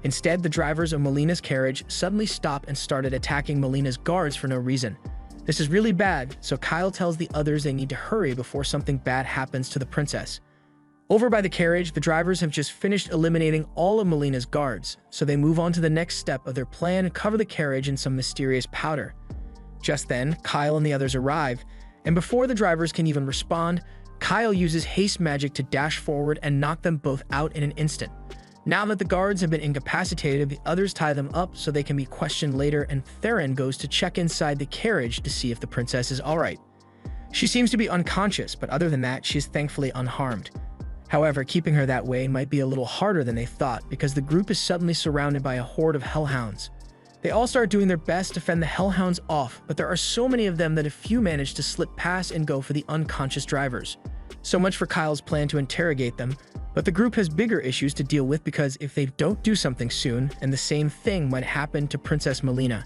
Instead, the drivers of Melina's carriage suddenly stopped and started attacking Melina's guards for no reason. This is really bad, so Kyle tells the others they need to hurry before something bad happens to the princess. Over by the carriage, the drivers have just finished eliminating all of Melina's guards, so they move on to the next step of their plan and cover the carriage in some mysterious powder. Just then, Kyle and the others arrive, and before the drivers can even respond, Kyle uses haste magic to dash forward and knock them both out in an instant. Now that the guards have been incapacitated, the others tie them up so they can be questioned later, and Theron goes to check inside the carriage to see if the princess is alright. She seems to be unconscious, but other than that, she is thankfully unharmed. However, keeping her that way might be a little harder than they thought, because the group is suddenly surrounded by a horde of hellhounds. They all start doing their best to fend the hellhounds off, but there are so many of them that a few manage to slip past and go for the unconscious drivers. So much for Kyle's plan to interrogate them, but the group has bigger issues to deal with, because if they don't do something soon, and the same thing might happen to Princess Melina.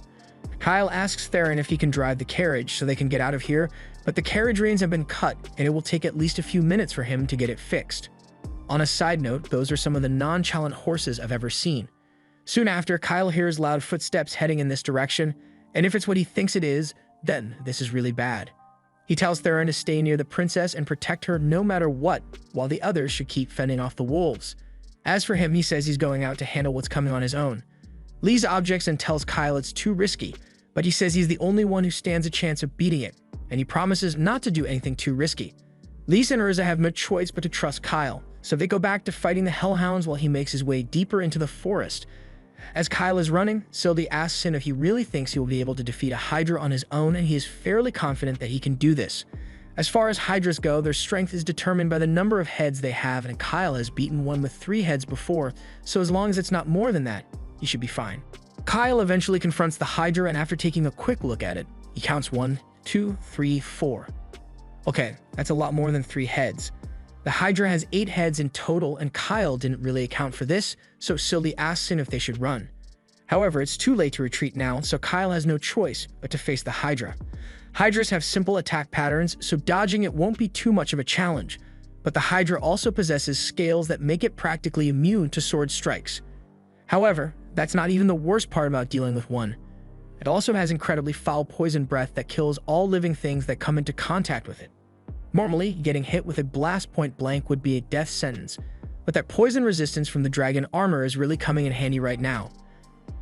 Kyle asks Theron if he can drive the carriage so they can get out of here, but the carriage reins have been cut, and it will take at least a few minutes for him to get it fixed. On a side note, those are some of the nonchalant horses I've ever seen. Soon after, Kyle hears loud footsteps heading in this direction, and if it's what he thinks it is, then this is really bad. He tells Theron to stay near the princess and protect her no matter what, while the others should keep fending off the wolves. As for him, he says he's going out to handle what's coming on his own. Lee's objects and tells Kyle it's too risky, but he says he's the only one who stands a chance of beating it, and he promises not to do anything too risky. Lise and Urza have no choice but to trust Kyle, so they go back to fighting the hellhounds while he makes his way deeper into the forest. As Kyle is running, Sylvie asks him if he really thinks he will be able to defeat a Hydra on his own, and he is fairly confident that he can do this. As far as Hydras go, their strength is determined by the number of heads they have, and Kyle has beaten one with 3 heads before, so as long as it's not more than that, he should be fine. Kyle eventually confronts the Hydra, and after taking a quick look at it, he counts 1, 2, 3, 4. Okay, that's a lot more than 3 heads. The Hydra has 8 heads in total, and Kyle didn't really account for this, so Sylvie asks him if they should run. However, it's too late to retreat now, so Kyle has no choice but to face the Hydra. Hydras have simple attack patterns, so dodging it won't be too much of a challenge, but the Hydra also possesses scales that make it practically immune to sword strikes. However, that's not even the worst part about dealing with one. It also has incredibly foul poison breath that kills all living things that come into contact with it. Normally, getting hit with a blast point blank would be a death sentence, but that poison resistance from the dragon armor is really coming in handy right now.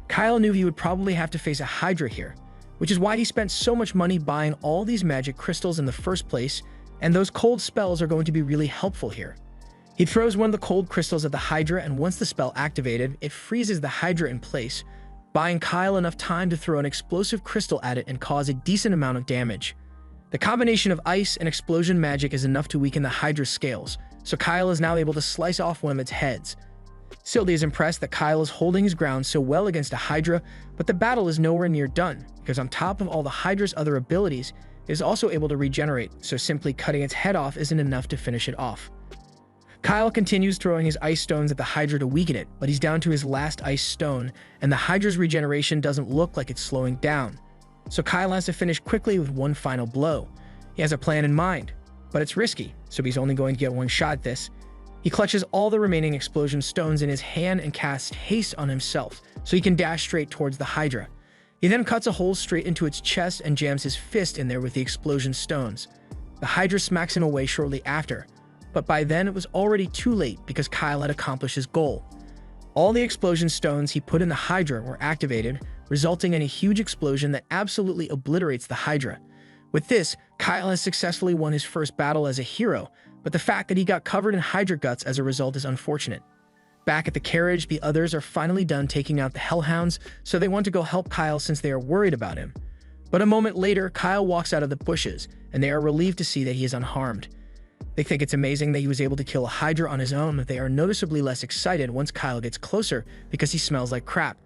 Kyle knew he would probably have to face a Hydra here, which is why he spent so much money buying all these magic crystals in the first place, and those cold spells are going to be really helpful here. He throws one of the cold crystals at the Hydra, and once the spell activated, it freezes the Hydra in place, buying Kyle enough time to throw an explosive crystal at it and cause a decent amount of damage. The combination of ice and explosion magic is enough to weaken the Hydra's scales, so Kyle is now able to slice off one of its heads. Sylvie is impressed that Kyle is holding his ground so well against a Hydra, but the battle is nowhere near done, because on top of all the Hydra's other abilities, it is also able to regenerate, so simply cutting its head off isn't enough to finish it off. Kyle continues throwing his ice stones at the Hydra to weaken it, but he's down to his last ice stone, and the Hydra's regeneration doesn't look like it's slowing down. So Kyle has to finish quickly with one final blow. He has a plan in mind, but it's risky, so he's only going to get one shot at this. He clutches all the remaining explosion stones in his hand and casts haste on himself, so he can dash straight towards the Hydra. He then cuts a hole straight into its chest and jams his fist in there with the explosion stones. The Hydra smacks him away shortly after, but by then it was already too late because Kyle had accomplished his goal. All the explosion stones he put in the Hydra were activated, resulting in a huge explosion that absolutely obliterates the Hydra. With this, Kyle has successfully won his first battle as a hero, but the fact that he got covered in Hydra guts as a result is unfortunate. Back at the carriage, the others are finally done taking out the hellhounds, so they want to go help Kyle since they are worried about him. But a moment later, Kyle walks out of the bushes, and they are relieved to see that he is unharmed. They think it's amazing that he was able to kill a Hydra on his own, but they are noticeably less excited once Kyle gets closer because he smells like crap.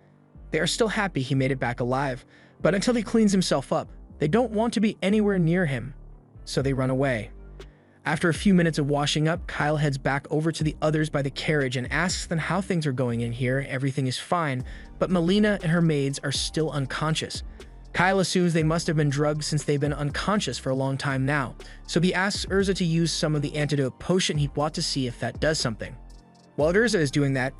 They are still happy he made it back alive, but until he cleans himself up, they don't want to be anywhere near him, so they run away. After a few minutes of washing up, Kyle heads back over to the others by the carriage and asks them how things are going in here. Everything is fine, but Melina and her maids are still unconscious. Kyle assumes they must have been drugged since they've been unconscious for a long time now, so he asks Urza to use some of the antidote potion he bought to see if that does something. While Urza is doing that,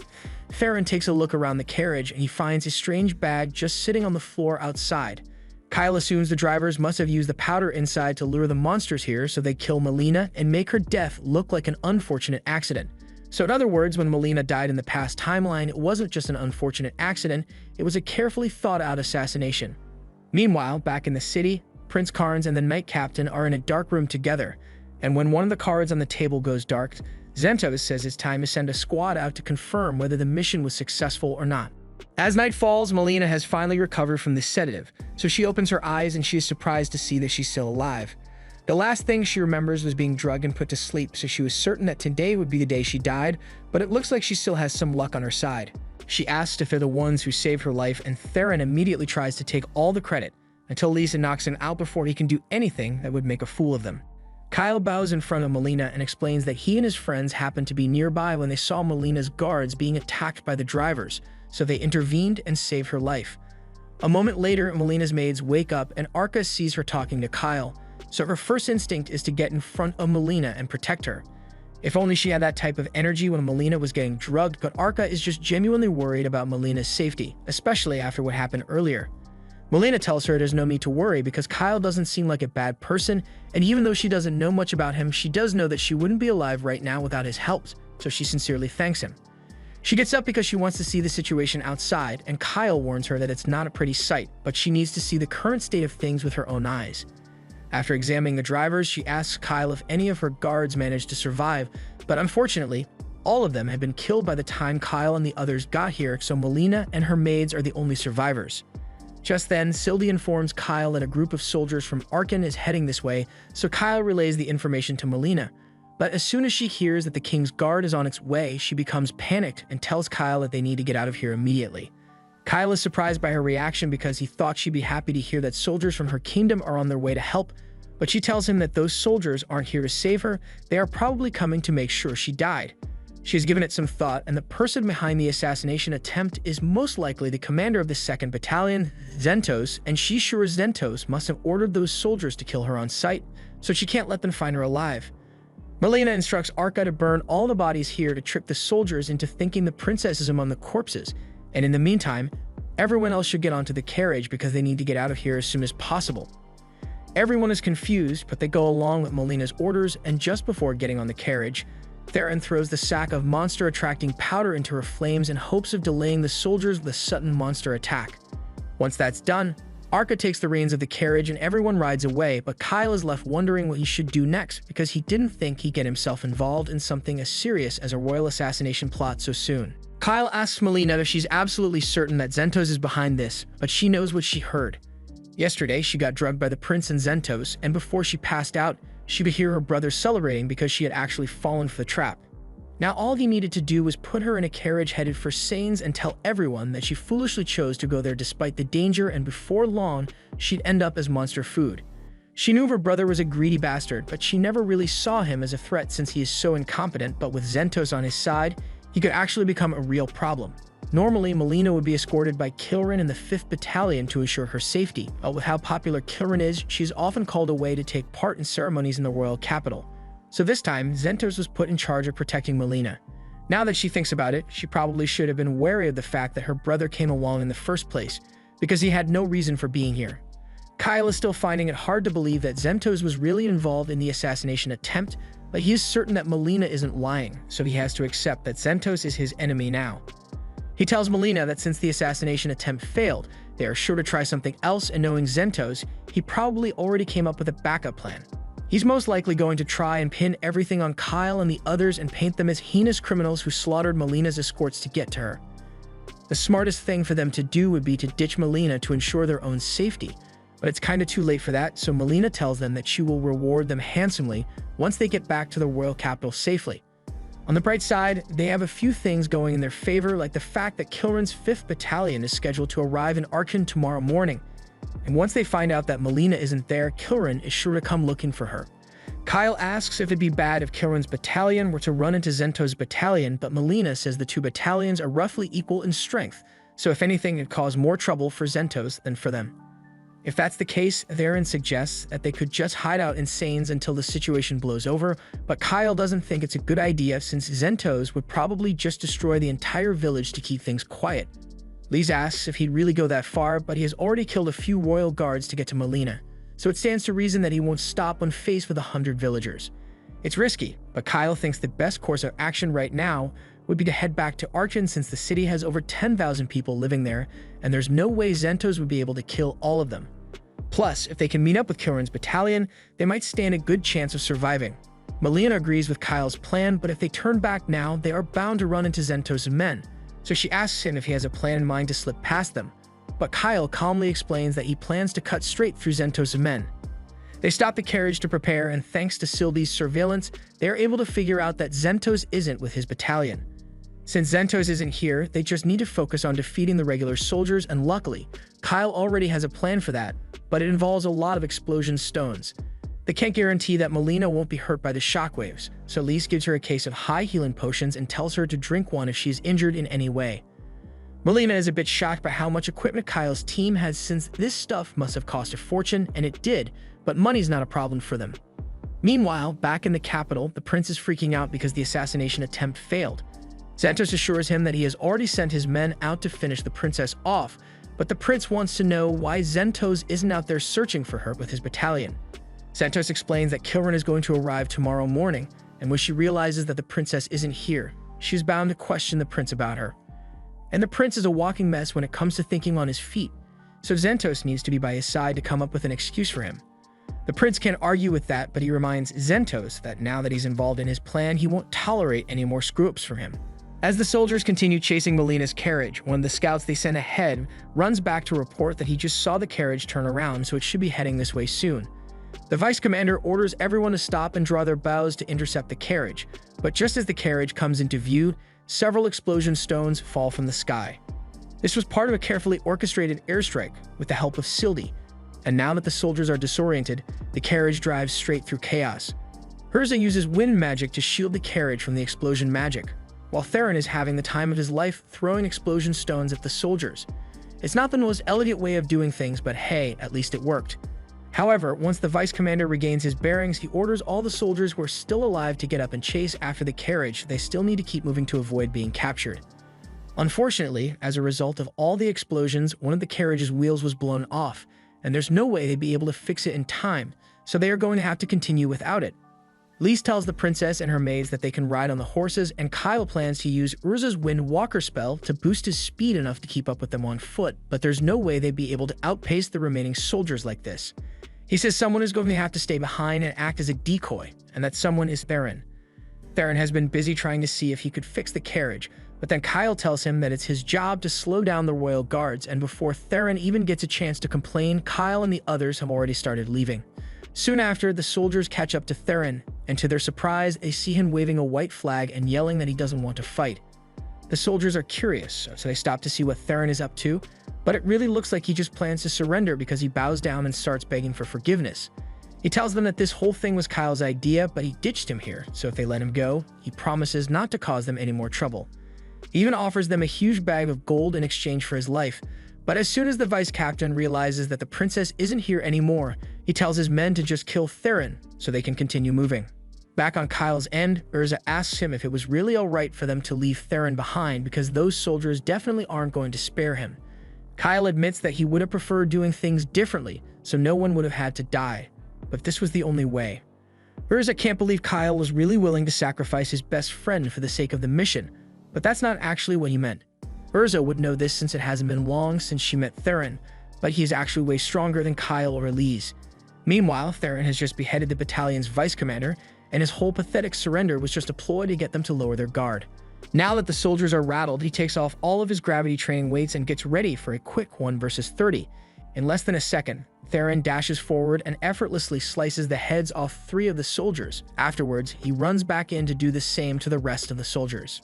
Farron takes a look around the carriage and he finds a strange bag just sitting on the floor outside. Kyle assumes the drivers must have used the powder inside to lure the monsters here so they kill Melina and make her death look like an unfortunate accident. So in other words, when Melina died in the past timeline, it wasn't just an unfortunate accident, it was a carefully thought out assassination. Meanwhile, back in the city, Prince Carnes and the Knight Captain are in a dark room together, and when one of the cards on the table goes dark, Zentos says it's time to send a squad out to confirm whether the mission was successful or not. As night falls, Melina has finally recovered from the sedative, so she opens her eyes and she is surprised to see that she's still alive. The last thing she remembers was being drugged and put to sleep, so she was certain that today would be the day she died, but it looks like she still has some luck on her side. She asks if they're the ones who saved her life, and Theron immediately tries to take all the credit, until Lisa knocks him out before he can do anything that would make a fool of them. Kyle bows in front of Melina and explains that he and his friends happened to be nearby when they saw Melina's guards being attacked by the drivers, so they intervened and saved her life. A moment later, Melina's maids wake up and Arca sees her talking to Kyle, so her first instinct is to get in front of Melina and protect her. If only she had that type of energy when Melina was getting drugged, but Arca is just genuinely worried about Melina's safety, especially after what happened earlier. Melina tells her there's no need to worry because Kyle doesn't seem like a bad person, and even though she doesn't know much about him, she does know that she wouldn't be alive right now without his help, so she sincerely thanks him. She gets up because she wants to see the situation outside, and Kyle warns her that it's not a pretty sight, but she needs to see the current state of things with her own eyes. After examining the drivers, she asks Kyle if any of her guards managed to survive, but unfortunately, all of them had been killed by the time Kyle and the others got here, so Melina and her maids are the only survivors. Just then, Sylvie informs Kyle that a group of soldiers from Arkan is heading this way, so Kyle relays the information to Melina. But as soon as she hears that the King's Guard is on its way, she becomes panicked and tells Kyle that they need to get out of here immediately. Kyle is surprised by her reaction because he thought she'd be happy to hear that soldiers from her kingdom are on their way to help, but she tells him that those soldiers aren't here to save her, they are probably coming to make sure she died. She has given it some thought, and the person behind the assassination attempt is most likely the commander of the 2nd Battalion, Zentos, and she's sure Zentos must have ordered those soldiers to kill her on sight, so she can't let them find her alive. Melina instructs Arca to burn all the bodies here to trick the soldiers into thinking the princess is among the corpses, and in the meantime, everyone else should get onto the carriage because they need to get out of here as soon as possible. Everyone is confused, but they go along with Melina's orders, and just before getting on the carriage, Theron throws the sack of monster-attracting powder into her flames in hopes of delaying the soldiers with a sudden monster attack. Once that's done, Arca takes the reins of the carriage and everyone rides away, but Kyle is left wondering what he should do next because he didn't think he'd get himself involved in something as serious as a royal assassination plot so soon. Kyle asks Melina if she's absolutely certain that Zentos is behind this, but she knows what she heard. Yesterday, she got drugged by the prince and Zentos, and before she passed out, she could hear her brother celebrating because she had actually fallen for the trap. Now all he needed to do was put her in a carriage headed for Sains and tell everyone that she foolishly chose to go there despite the danger, and before long, she'd end up as monster food. She knew her brother was a greedy bastard, but she never really saw him as a threat since he is so incompetent, but with Zentos on his side, he could actually become a real problem. Normally, Melina would be escorted by Kilrin in the 5th Battalion to ensure her safety, but with how popular Kilrin is, she is often called away to take part in ceremonies in the royal capital. So this time, Zentos was put in charge of protecting Melina. Now that she thinks about it, she probably should have been wary of the fact that her brother came along in the first place, because he had no reason for being here. Kyle is still finding it hard to believe that Zentos was really involved in the assassination attempt, but he is certain that Melina isn't lying, so he has to accept that Zentos is his enemy now. He tells Melina that since the assassination attempt failed, they are sure to try something else, and knowing Zentos, he probably already came up with a backup plan. He's most likely going to try and pin everything on Kyle and the others and paint them as heinous criminals who slaughtered Melina's escorts to get to her. The smartest thing for them to do would be to ditch Melina to ensure their own safety, but it's kinda too late for that, so Melina tells them that she will reward them handsomely once they get back to the royal capital safely. On the bright side, they have a few things going in their favor, like the fact that Kilrin's 5th Battalion is scheduled to arrive in Archon tomorrow morning. And once they find out that Melina isn't there, Kilrin is sure to come looking for her. Kyle asks if it'd be bad if Kilrin's battalion were to run into Zento's battalion, but Melina says the two battalions are roughly equal in strength, so if anything, it'd cause more trouble for Zentos than for them. If that's the case, Theron suggests that they could just hide out in Sains until the situation blows over, but Kyle doesn't think it's a good idea since Zentos would probably just destroy the entire village to keep things quiet. Lise asks if he'd really go that far, but he has already killed a few royal guards to get to Melina, so it stands to reason that he won't stop when faced with 100 villagers. It's risky, but Kyle thinks the best course of action right now would be to head back to Archon since the city has over 10,000 people living there, and there's no way Zentos would be able to kill all of them. Plus, if they can meet up with Kilrin's battalion, they might stand a good chance of surviving. Melina agrees with Kyle's plan, but if they turn back now, they are bound to run into Zentos' men, so she asks him if he has a plan in mind to slip past them. But Kyle calmly explains that he plans to cut straight through Zentos' men. They stop the carriage to prepare, and thanks to Sylvie's surveillance, they are able to figure out that Zentos isn't with his battalion. Since Zentos isn't here, they just need to focus on defeating the regular soldiers, and luckily, Kyle already has a plan for that, but it involves a lot of explosion stones. They can't guarantee that Melina won't be hurt by the shockwaves, so Lise gives her a case of high healing potions and tells her to drink one if she's injured in any way. Melina is a bit shocked by how much equipment Kyle's team has since this stuff must have cost a fortune, and it did, but money's not a problem for them. Meanwhile, back in the capital, the prince is freaking out because the assassination attempt failed. Zentos assures him that he has already sent his men out to finish the princess off, but the prince wants to know why Zentos isn't out there searching for her with his battalion. Zentos explains that Kilrin is going to arrive tomorrow morning, and when she realizes that the princess isn't here, she's bound to question the prince about her. And the prince is a walking mess when it comes to thinking on his feet, so Zentos needs to be by his side to come up with an excuse for him. The prince can't argue with that, but he reminds Zentos that now that he's involved in his plan, he won't tolerate any more screw-ups from him. As the soldiers continue chasing Melina's carriage, one of the scouts they sent ahead runs back to report that he just saw the carriage turn around, so it should be heading this way soon. The vice commander orders everyone to stop and draw their bows to intercept the carriage, but just as the carriage comes into view, several explosion stones fall from the sky. This was part of a carefully orchestrated airstrike with the help of Sylvie, and now that the soldiers are disoriented, the carriage drives straight through chaos. Urza uses wind magic to shield the carriage from the explosion magic, while Theron is having the time of his life throwing explosion stones at the soldiers. It's not the most elegant way of doing things, but hey, at least it worked. However, once the vice commander regains his bearings, he orders all the soldiers who are still alive to get up and chase after the carriage. They still need to keep moving to avoid being captured. Unfortunately, as a result of all the explosions, one of the carriage's wheels was blown off, and there's no way they'd be able to fix it in time, so they are going to have to continue without it. Lise tells the princess and her maids that they can ride on the horses, and Kyle plans to use Urza's Wind Walker spell to boost his speed enough to keep up with them on foot, but there's no way they'd be able to outpace the remaining soldiers like this. He says someone is going to have to stay behind and act as a decoy, and that someone is Theron. Theron has been busy trying to see if he could fix the carriage, but then Kyle tells him that it's his job to slow down the royal guards, and before Theron even gets a chance to complain, Kyle and the others have already started leaving. Soon after, the soldiers catch up to Theron, and to their surprise, they see him waving a white flag and yelling that he doesn't want to fight. The soldiers are curious, so they stop to see what Theron is up to, but it really looks like he just plans to surrender because he bows down and starts begging for forgiveness. He tells them that this whole thing was Kyle's idea, but he ditched him here, so if they let him go, he promises not to cause them any more trouble. He even offers them a huge bag of gold in exchange for his life, but as soon as the vice captain realizes that the princess isn't here anymore, he tells his men to just kill Theron so they can continue moving. Back on Kyle's end, Urza asks him if it was really alright for them to leave Theron behind because those soldiers definitely aren't going to spare him. Kyle admits that he would have preferred doing things differently so no one would have had to die, but this was the only way. Urza can't believe Kyle was really willing to sacrifice his best friend for the sake of the mission, but that's not actually what he meant. Urza would know this since it hasn't been long since she met Theron, but he is actually way stronger than Kyle or Elise. Meanwhile, Theron has just beheaded the battalion's vice commander, and his whole pathetic surrender was just a ploy to get them to lower their guard. Now that the soldiers are rattled, he takes off all of his gravity training weights and gets ready for a quick 1 versus 30. In less than a second, Theron dashes forward and effortlessly slices the heads off 3 of the soldiers. Afterwards, he runs back in to do the same to the rest of the soldiers.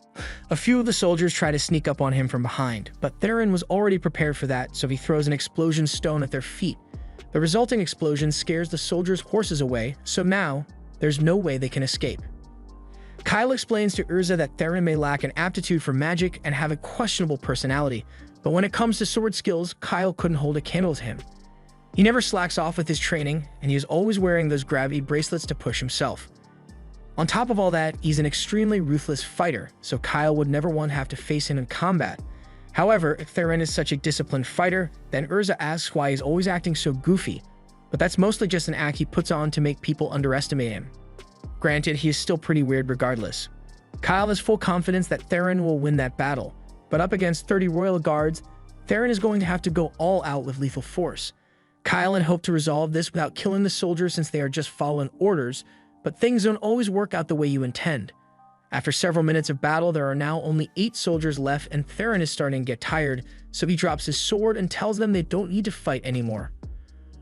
A few of the soldiers try to sneak up on him from behind, but Theron was already prepared for that, so he throws an explosion stone at their feet. The resulting explosion scares the soldiers' horses away, so now there's no way they can escape. Kyle explains to Urza that Theron may lack an aptitude for magic and have a questionable personality, but when it comes to sword skills, Kyle couldn't hold a candle to him. He never slacks off with his training, and he is always wearing those gravity bracelets to push himself. On top of all that, he's an extremely ruthless fighter, so Kyle would never want to have to face him in combat. However, if Theron is such a disciplined fighter, then Urza asks why he's always acting so goofy, but that's mostly just an act he puts on to make people underestimate him. Granted, he is still pretty weird regardless. Kyle has full confidence that Theron will win that battle, but up against 30 royal guards, Theron is going to have to go all out with lethal force. Kyle had hoped to resolve this without killing the soldiers since they are just following orders, but things don't always work out the way you intend. After several minutes of battle, there are now only 8 soldiers left and Theron is starting to get tired, so he drops his sword and tells them they don't need to fight anymore.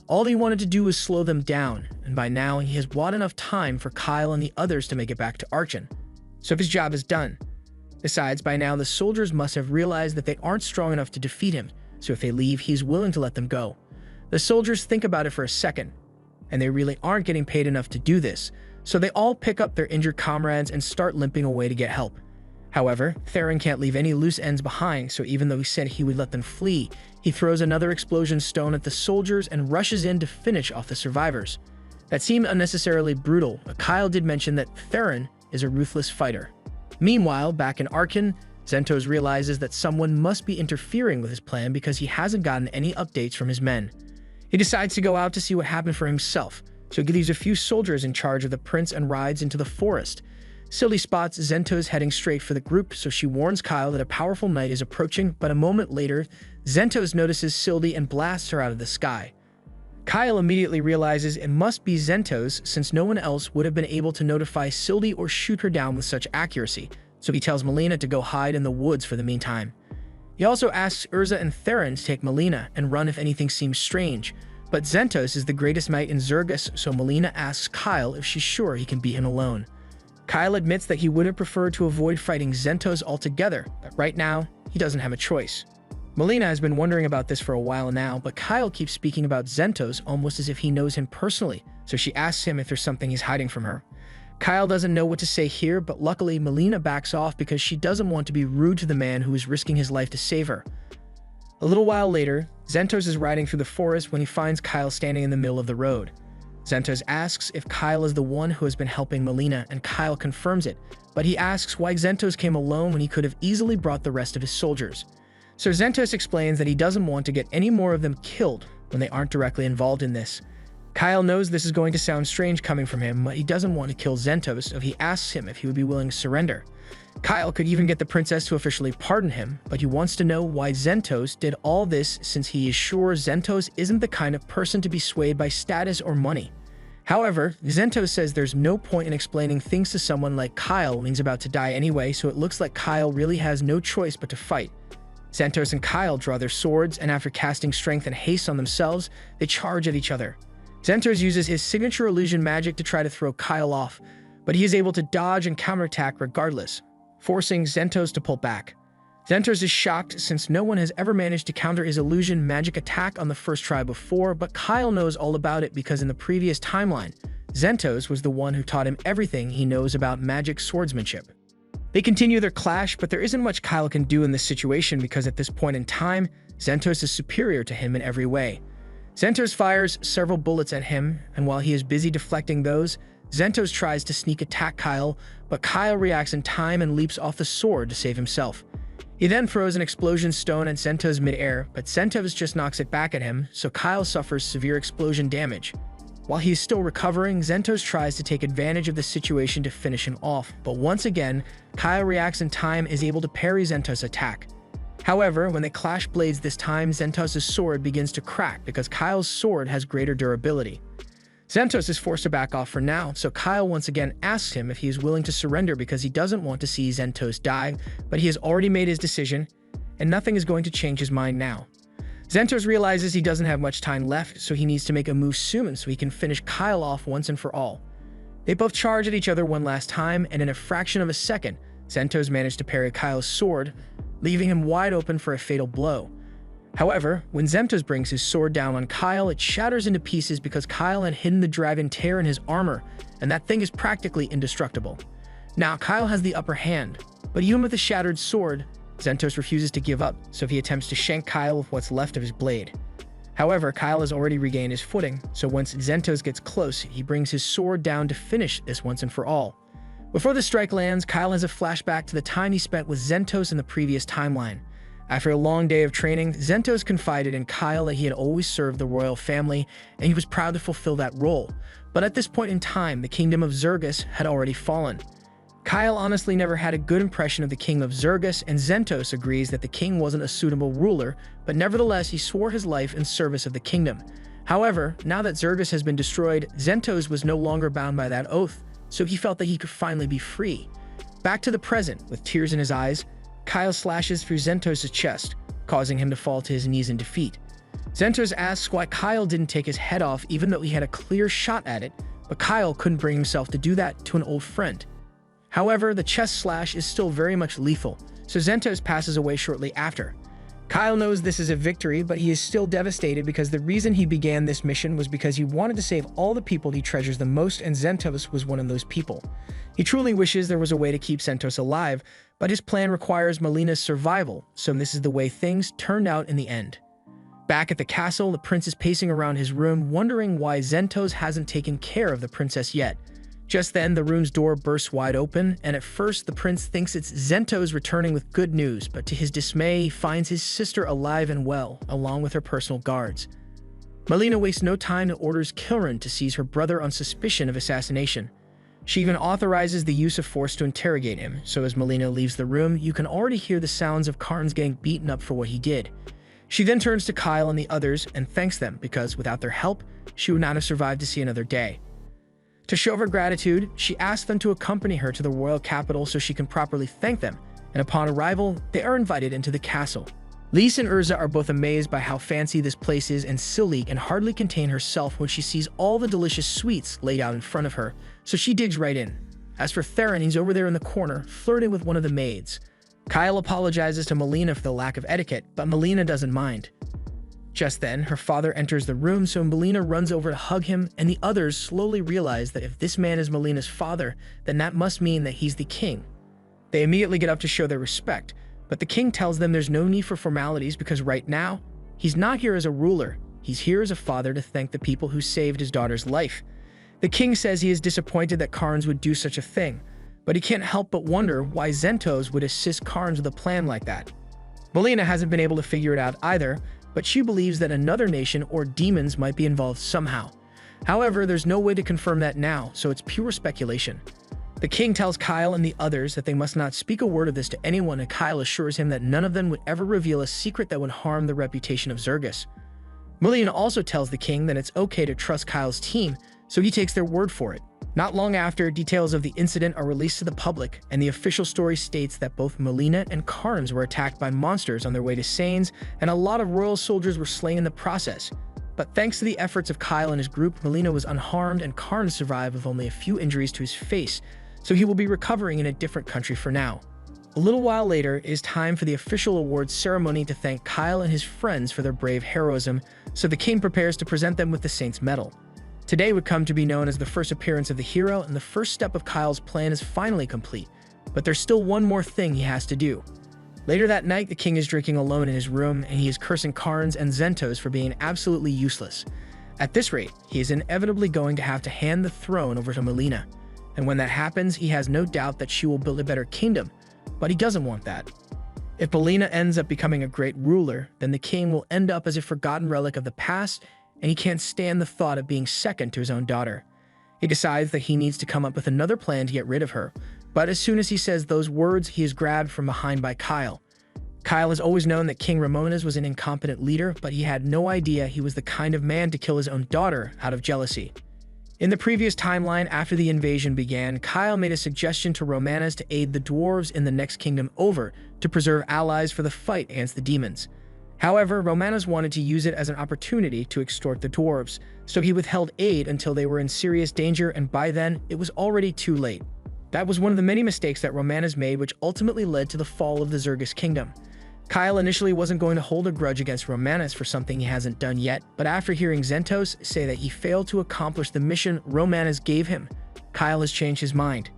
All he wanted to do was slow them down, and by now he has bought enough time for Kyle and the others to make it back to Archon. So his job is done. Besides, by now the soldiers must have realized that they aren't strong enough to defeat him, so if they leave, he's willing to let them go. The soldiers think about it for a second, and they really aren't getting paid enough to do this, so they all pick up their injured comrades and start limping away to get help. However, Theron can't leave any loose ends behind, so even though he said he would let them flee, he throws another explosion stone at the soldiers and rushes in to finish off the survivors. That seemed unnecessarily brutal, but Kyle did mention that Theron is a ruthless fighter. Meanwhile, back in Archon, Zentos realizes that someone must be interfering with his plan because he hasn't gotten any updates from his men. He decides to go out to see what happened for himself, so he leaves a few soldiers in charge of the prince and rides into the forest. Sylvie spots Zentos heading straight for the group, so she warns Kyle that a powerful knight is approaching, but a moment later, Zentos notices Sylvie and blasts her out of the sky. Kyle immediately realizes it must be Zentos since no one else would have been able to notify Sylvie or shoot her down with such accuracy, so he tells Melina to go hide in the woods for the meantime. He also asks Urza and Theron to take Melina and run if anything seems strange, but Zentos is the greatest knight in Zergus, so Melina asks Kyle if she's sure he can beat him alone. Kyle admits that he would have preferred to avoid fighting Zentos altogether, but right now, he doesn't have a choice. Melina has been wondering about this for a while now, but Kyle keeps speaking about Zentos almost as if he knows him personally, so she asks him if there's something he's hiding from her. Kyle doesn't know what to say here, but luckily Melina backs off because she doesn't want to be rude to the man who is risking his life to save her. A little while later, Zentos is riding through the forest when he finds Kyle standing in the middle of the road. Zentos asks if Kyle is the one who has been helping Melina, and Kyle confirms it, but he asks why Zentos came alone when he could have easily brought the rest of his soldiers. So Zentos explains that he doesn't want to get any more of them killed when they aren't directly involved in this. Kyle knows this is going to sound strange coming from him, but he doesn't want to kill Zentos, so he asks him if he would be willing to surrender. Kyle could even get the princess to officially pardon him, but he wants to know why Zentos did all this since he is sure Zentos isn't the kind of person to be swayed by status or money. However, Zentos says there's no point in explaining things to someone like Kyle when he's about to die anyway, so it looks like Kyle really has no choice but to fight. Zentos and Kyle draw their swords, and after casting strength and haste on themselves, they charge at each other. Zentos uses his signature illusion magic to try to throw Kyle off, but he is able to dodge and counterattack regardless, forcing Zentos to pull back. Zentos is shocked since no one has ever managed to counter his illusion magic attack on the first try before, but Kyle knows all about it because in the previous timeline, Zentos was the one who taught him everything he knows about magic swordsmanship. They continue their clash, but there isn't much Kyle can do in this situation because at this point in time, Zentos is superior to him in every way. Zentos fires several bullets at him, and while he is busy deflecting those, Zentos tries to sneak attack Kyle, but Kyle reacts in time and leaps off the sword to save himself. He then throws an explosion stone at Zentos midair, but Zentos just knocks it back at him, so Kyle suffers severe explosion damage. While he is still recovering, Zentos tries to take advantage of the situation to finish him off, but once again, Kyle reacts in time and is able to parry Zentos' attack. However, when they clash blades this time, Zentos' sword begins to crack because Kyle's sword has greater durability. Xentos is forced to back off for now, so Kyle once again asks him if he is willing to surrender because he doesn't want to see Xentos die, but he has already made his decision, and nothing is going to change his mind now. Xentos realizes he doesn't have much time left, so he needs to make a move soon so he can finish Kyle off once and for all. They both charge at each other one last time, and in a fraction of a second, Xentos managed to parry Kyle's sword, leaving him wide open for a fatal blow. However, when Xentos brings his sword down on Kyle, it shatters into pieces because Kyle had hidden the dragon tear in his armor, and that thing is practically indestructible. Now, Kyle has the upper hand, but even with the shattered sword, Xentos refuses to give up, so he attempts to shank Kyle with what's left of his blade. However, Kyle has already regained his footing, so once Xentos gets close, he brings his sword down to finish this once and for all. Before the strike lands, Kyle has a flashback to the time he spent with Xentos in the previous timeline. After a long day of training, Xentos confided in Kyle that he had always served the royal family, and he was proud to fulfill that role. But at this point in time, the kingdom of Zergus had already fallen. Kyle honestly never had a good impression of the king of Zergus, and Xentos agrees that the king wasn't a suitable ruler, but nevertheless he swore his life in service of the kingdom. However, now that Zergus has been destroyed, Xentos was no longer bound by that oath, so he felt that he could finally be free. Back to the present, with tears in his eyes, Kyle slashes through Xentos' chest, causing him to fall to his knees in defeat. Xentos asks why Kyle didn't take his head off even though he had a clear shot at it, but Kyle couldn't bring himself to do that to an old friend. However, the chest slash is still very much lethal, so Xentos passes away shortly after. Kyle knows this is a victory, but he is still devastated because the reason he began this mission was because he wanted to save all the people he treasures the most, and Xentos was one of those people. He truly wishes there was a way to keep Xentos alive, but his plan requires Melina's survival, so this is the way things turned out in the end. Back at the castle, the prince is pacing around his room, wondering why Xentos hasn't taken care of the princess yet. Just then, the room's door bursts wide open, and at first the prince thinks it's Xentos returning with good news, but to his dismay, he finds his sister alive and well, along with her personal guards. Melina wastes no time and orders Kilran to seize her brother on suspicion of assassination. She even authorizes the use of force to interrogate him, so as Melina leaves the room, you can already hear the sounds of Karn's getting beaten up for what he did. She then turns to Kyle and the others and thanks them because without their help, she would not have survived to see another day. To show her gratitude, she asks them to accompany her to the royal capital so she can properly thank them, and upon arrival, they are invited into the castle. Lise and Urza are both amazed by how fancy this place is, and Silly can hardly contain herself when she sees all the delicious sweets laid out in front of her, so she digs right in. As for Theron, he's over there in the corner, flirting with one of the maids. Kyle apologizes to Melina for the lack of etiquette, but Melina doesn't mind. Just then, her father enters the room, so Melina runs over to hug him, and the others slowly realize that if this man is Melina's father, then that must mean that he's the king. They immediately get up to show their respect, but the king tells them there's no need for formalities because right now, he's not here as a ruler, he's here as a father to thank the people who saved his daughter's life. The king says he is disappointed that Karns would do such a thing, but he can't help but wonder why Xentos would assist Karns with a plan like that. Melina hasn't been able to figure it out either, but she believes that another nation or demons might be involved somehow. However, there's no way to confirm that now, so it's pure speculation. The king tells Kyle and the others that they must not speak a word of this to anyone, and Kyle assures him that none of them would ever reveal a secret that would harm the reputation of Zergus. Melina also tells the king that it's okay to trust Kyle's team, so he takes their word for it. Not long after, details of the incident are released to the public, and the official story states that both Melina and Karns were attacked by monsters on their way to Sains, and a lot of royal soldiers were slain in the process. But thanks to the efforts of Kyle and his group, Melina was unharmed and Karns survived with only a few injuries to his face, so he will be recovering in a different country for now. A little while later, it is time for the official awards ceremony to thank Kyle and his friends for their brave heroism, so the king prepares to present them with the Saint's Medal. Today would come to be known as the first appearance of the hero, and the first step of Kyle's plan is finally complete. But there's still one more thing he has to do. Later that night, the king is drinking alone in his room, and he is cursing Karns and Xentos for being absolutely useless. At this rate, he is inevitably going to have to hand the throne over to Melina. And when that happens, he has no doubt that she will build a better kingdom, but he doesn't want that. If Melina ends up becoming a great ruler, then the king will end up as a forgotten relic of the past, and he can't stand the thought of being second to his own daughter. He decides that he needs to come up with another plan to get rid of her, but as soon as he says those words, he is grabbed from behind by Kyle. Kyle has always known that King Ramones was an incompetent leader, but he had no idea he was the kind of man to kill his own daughter out of jealousy. In the previous timeline, after the invasion began, Kyle made a suggestion to Romanus to aid the dwarves in the next kingdom over to preserve allies for the fight against the demons. However, Romanus wanted to use it as an opportunity to extort the dwarves, so he withheld aid until they were in serious danger, and by then, it was already too late. That was one of the many mistakes that Romanus made, which ultimately led to the fall of the Zergus kingdom. Kyle initially wasn't going to hold a grudge against Romanus for something he hasn't done yet, but after hearing Zentos say that he failed to accomplish the mission Romanus gave him, Kyle has changed his mind.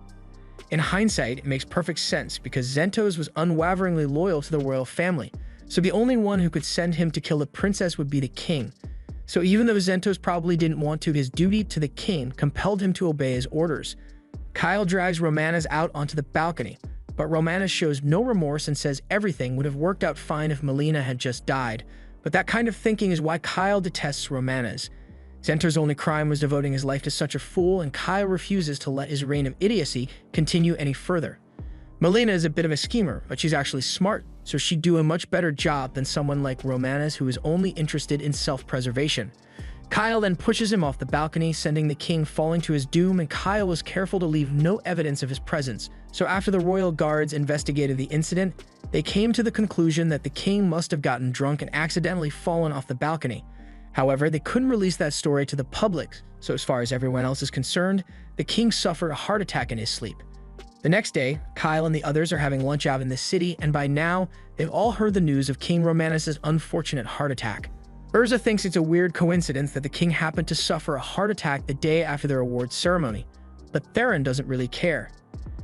In hindsight, it makes perfect sense because Zentos was unwaveringly loyal to the royal family, so the only one who could send him to kill the princess would be the king. So even though Zentos probably didn't want to, his duty to the king compelled him to obey his orders. Kyle drags Romanus out onto the balcony, but Romanus shows no remorse and says everything would have worked out fine if Melina had just died. But that kind of thinking is why Kyle detests Romanus. Zentor's only crime was devoting his life to such a fool, and Kyle refuses to let his reign of idiocy continue any further. Melina is a bit of a schemer, but she's actually smart, so she'd do a much better job than someone like Romanus who is only interested in self-preservation. Kyle then pushes him off the balcony, sending the king falling to his doom, and Kyle was careful to leave no evidence of his presence. So after the royal guards investigated the incident, they came to the conclusion that the king must have gotten drunk and accidentally fallen off the balcony. However, they couldn't release that story to the public, so as far as everyone else is concerned, the king suffered a heart attack in his sleep. The next day, Kyle and the others are having lunch out in the city, and by now, they've all heard the news of King Romanus' unfortunate heart attack. Urza thinks it's a weird coincidence that the king happened to suffer a heart attack the day after their awards ceremony, but Theron doesn't really care.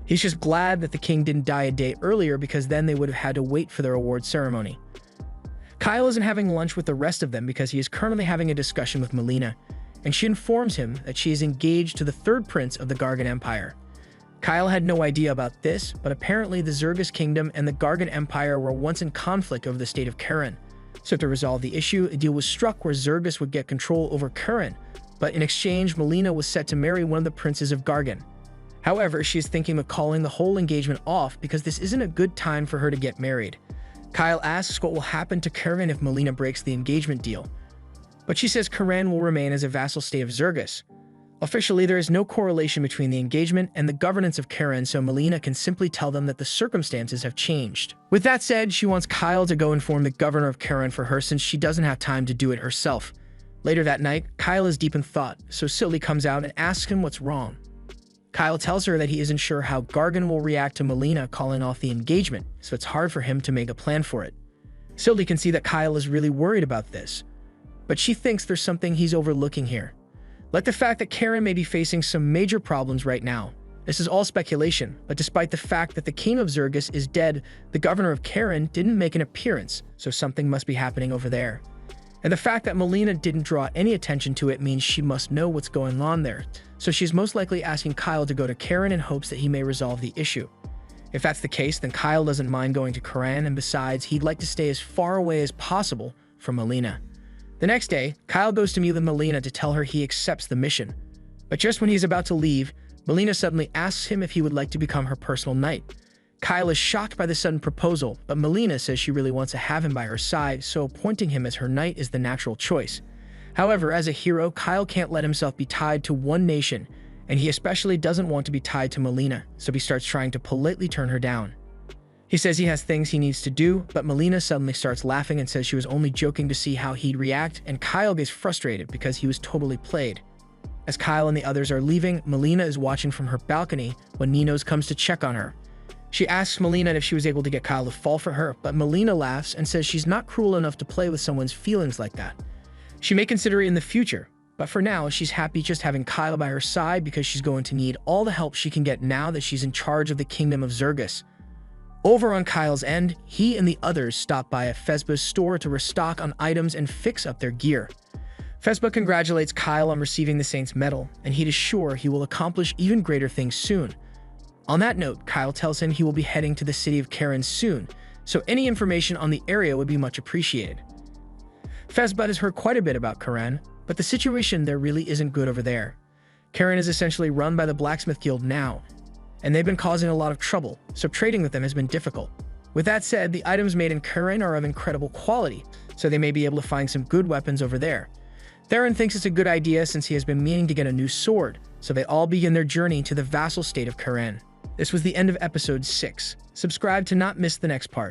He's just glad that the king didn't die a day earlier because then they would have had to wait for their awards ceremony. Kyle isn't having lunch with the rest of them because he is currently having a discussion with Melina, and she informs him that she is engaged to the third prince of the Gargan Empire. Kyle had no idea about this, but apparently the Zergus Kingdom and the Gargan Empire were once in conflict over the state of Karen. So to resolve the issue, a deal was struck where Zergus would get control over Karen, but in exchange, Melina was set to marry one of the princes of Gargan. However, she is thinking of calling the whole engagement off because this isn't a good time for her to get married. Kyle asks what will happen to Karen if Melina breaks the engagement deal, but she says Karen will remain as a vassal state of Zergus. Officially, there is no correlation between the engagement and the governance of Karen, so Melina can simply tell them that the circumstances have changed. With that said, she wants Kyle to go inform the governor of Karen for her since she doesn't have time to do it herself. Later that night, Kyle is deep in thought, so Sylvie comes out and asks him what's wrong. Kyle tells her that he isn't sure how Gargan will react to Melina calling off the engagement, so it's hard for him to make a plan for it. Sylvie can see that Kyle is really worried about this, but she thinks there's something he's overlooking here. Like the fact that Karen may be facing some major problems right now. This is all speculation, but despite the fact that the king of Zergus is dead, the governor of Karen didn't make an appearance, so something must be happening over there. And the fact that Melina didn't draw any attention to it means she must know what's going on there, so she's most likely asking Kyle to go to Karen in hopes that he may resolve the issue. If that's the case, then Kyle doesn't mind going to Karen, and besides, he'd like to stay as far away as possible from Melina. The next day, Kyle goes to meet with Melina to tell her he accepts the mission. But just when he's about to leave, Melina suddenly asks him if he would like to become her personal knight. Kyle is shocked by the sudden proposal, but Melina says she really wants to have him by her side, so appointing him as her knight is the natural choice. However, as a hero, Kyle can't let himself be tied to one nation, and he especially doesn't want to be tied to Melina, so he starts trying to politely turn her down. He says he has things he needs to do, but Melina suddenly starts laughing and says she was only joking to see how he'd react, and Kyle gets frustrated because he was totally played. As Kyle and the others are leaving, Melina is watching from her balcony when Ninos comes to check on her. She asks Melina if she was able to get Kyle to fall for her, but Melina laughs and says she's not cruel enough to play with someone's feelings like that. She may consider it in the future, but for now, she's happy just having Kyle by her side because she's going to need all the help she can get now that she's in charge of the kingdom of Zergus. Over on Kyle's end, he and the others stop by a Fezba's store to restock on items and fix up their gear. Fezba congratulates Kyle on receiving the Saint's Medal, and he is sure he will accomplish even greater things soon. On that note, Kyle tells him he will be heading to the city of Karen soon, so any information on the area would be much appreciated. Fezba has heard quite a bit about Karen, but the situation there really isn't good over there. Karen is essentially run by the Blacksmith Guild now, and they've been causing a lot of trouble, so trading with them has been difficult. With that said, the items made in Karen are of incredible quality, so they may be able to find some good weapons over there. Theron thinks it's a good idea since he has been meaning to get a new sword, so they all begin their journey to the vassal state of Karen. This was the end of episode 6. Subscribe to not miss the next part.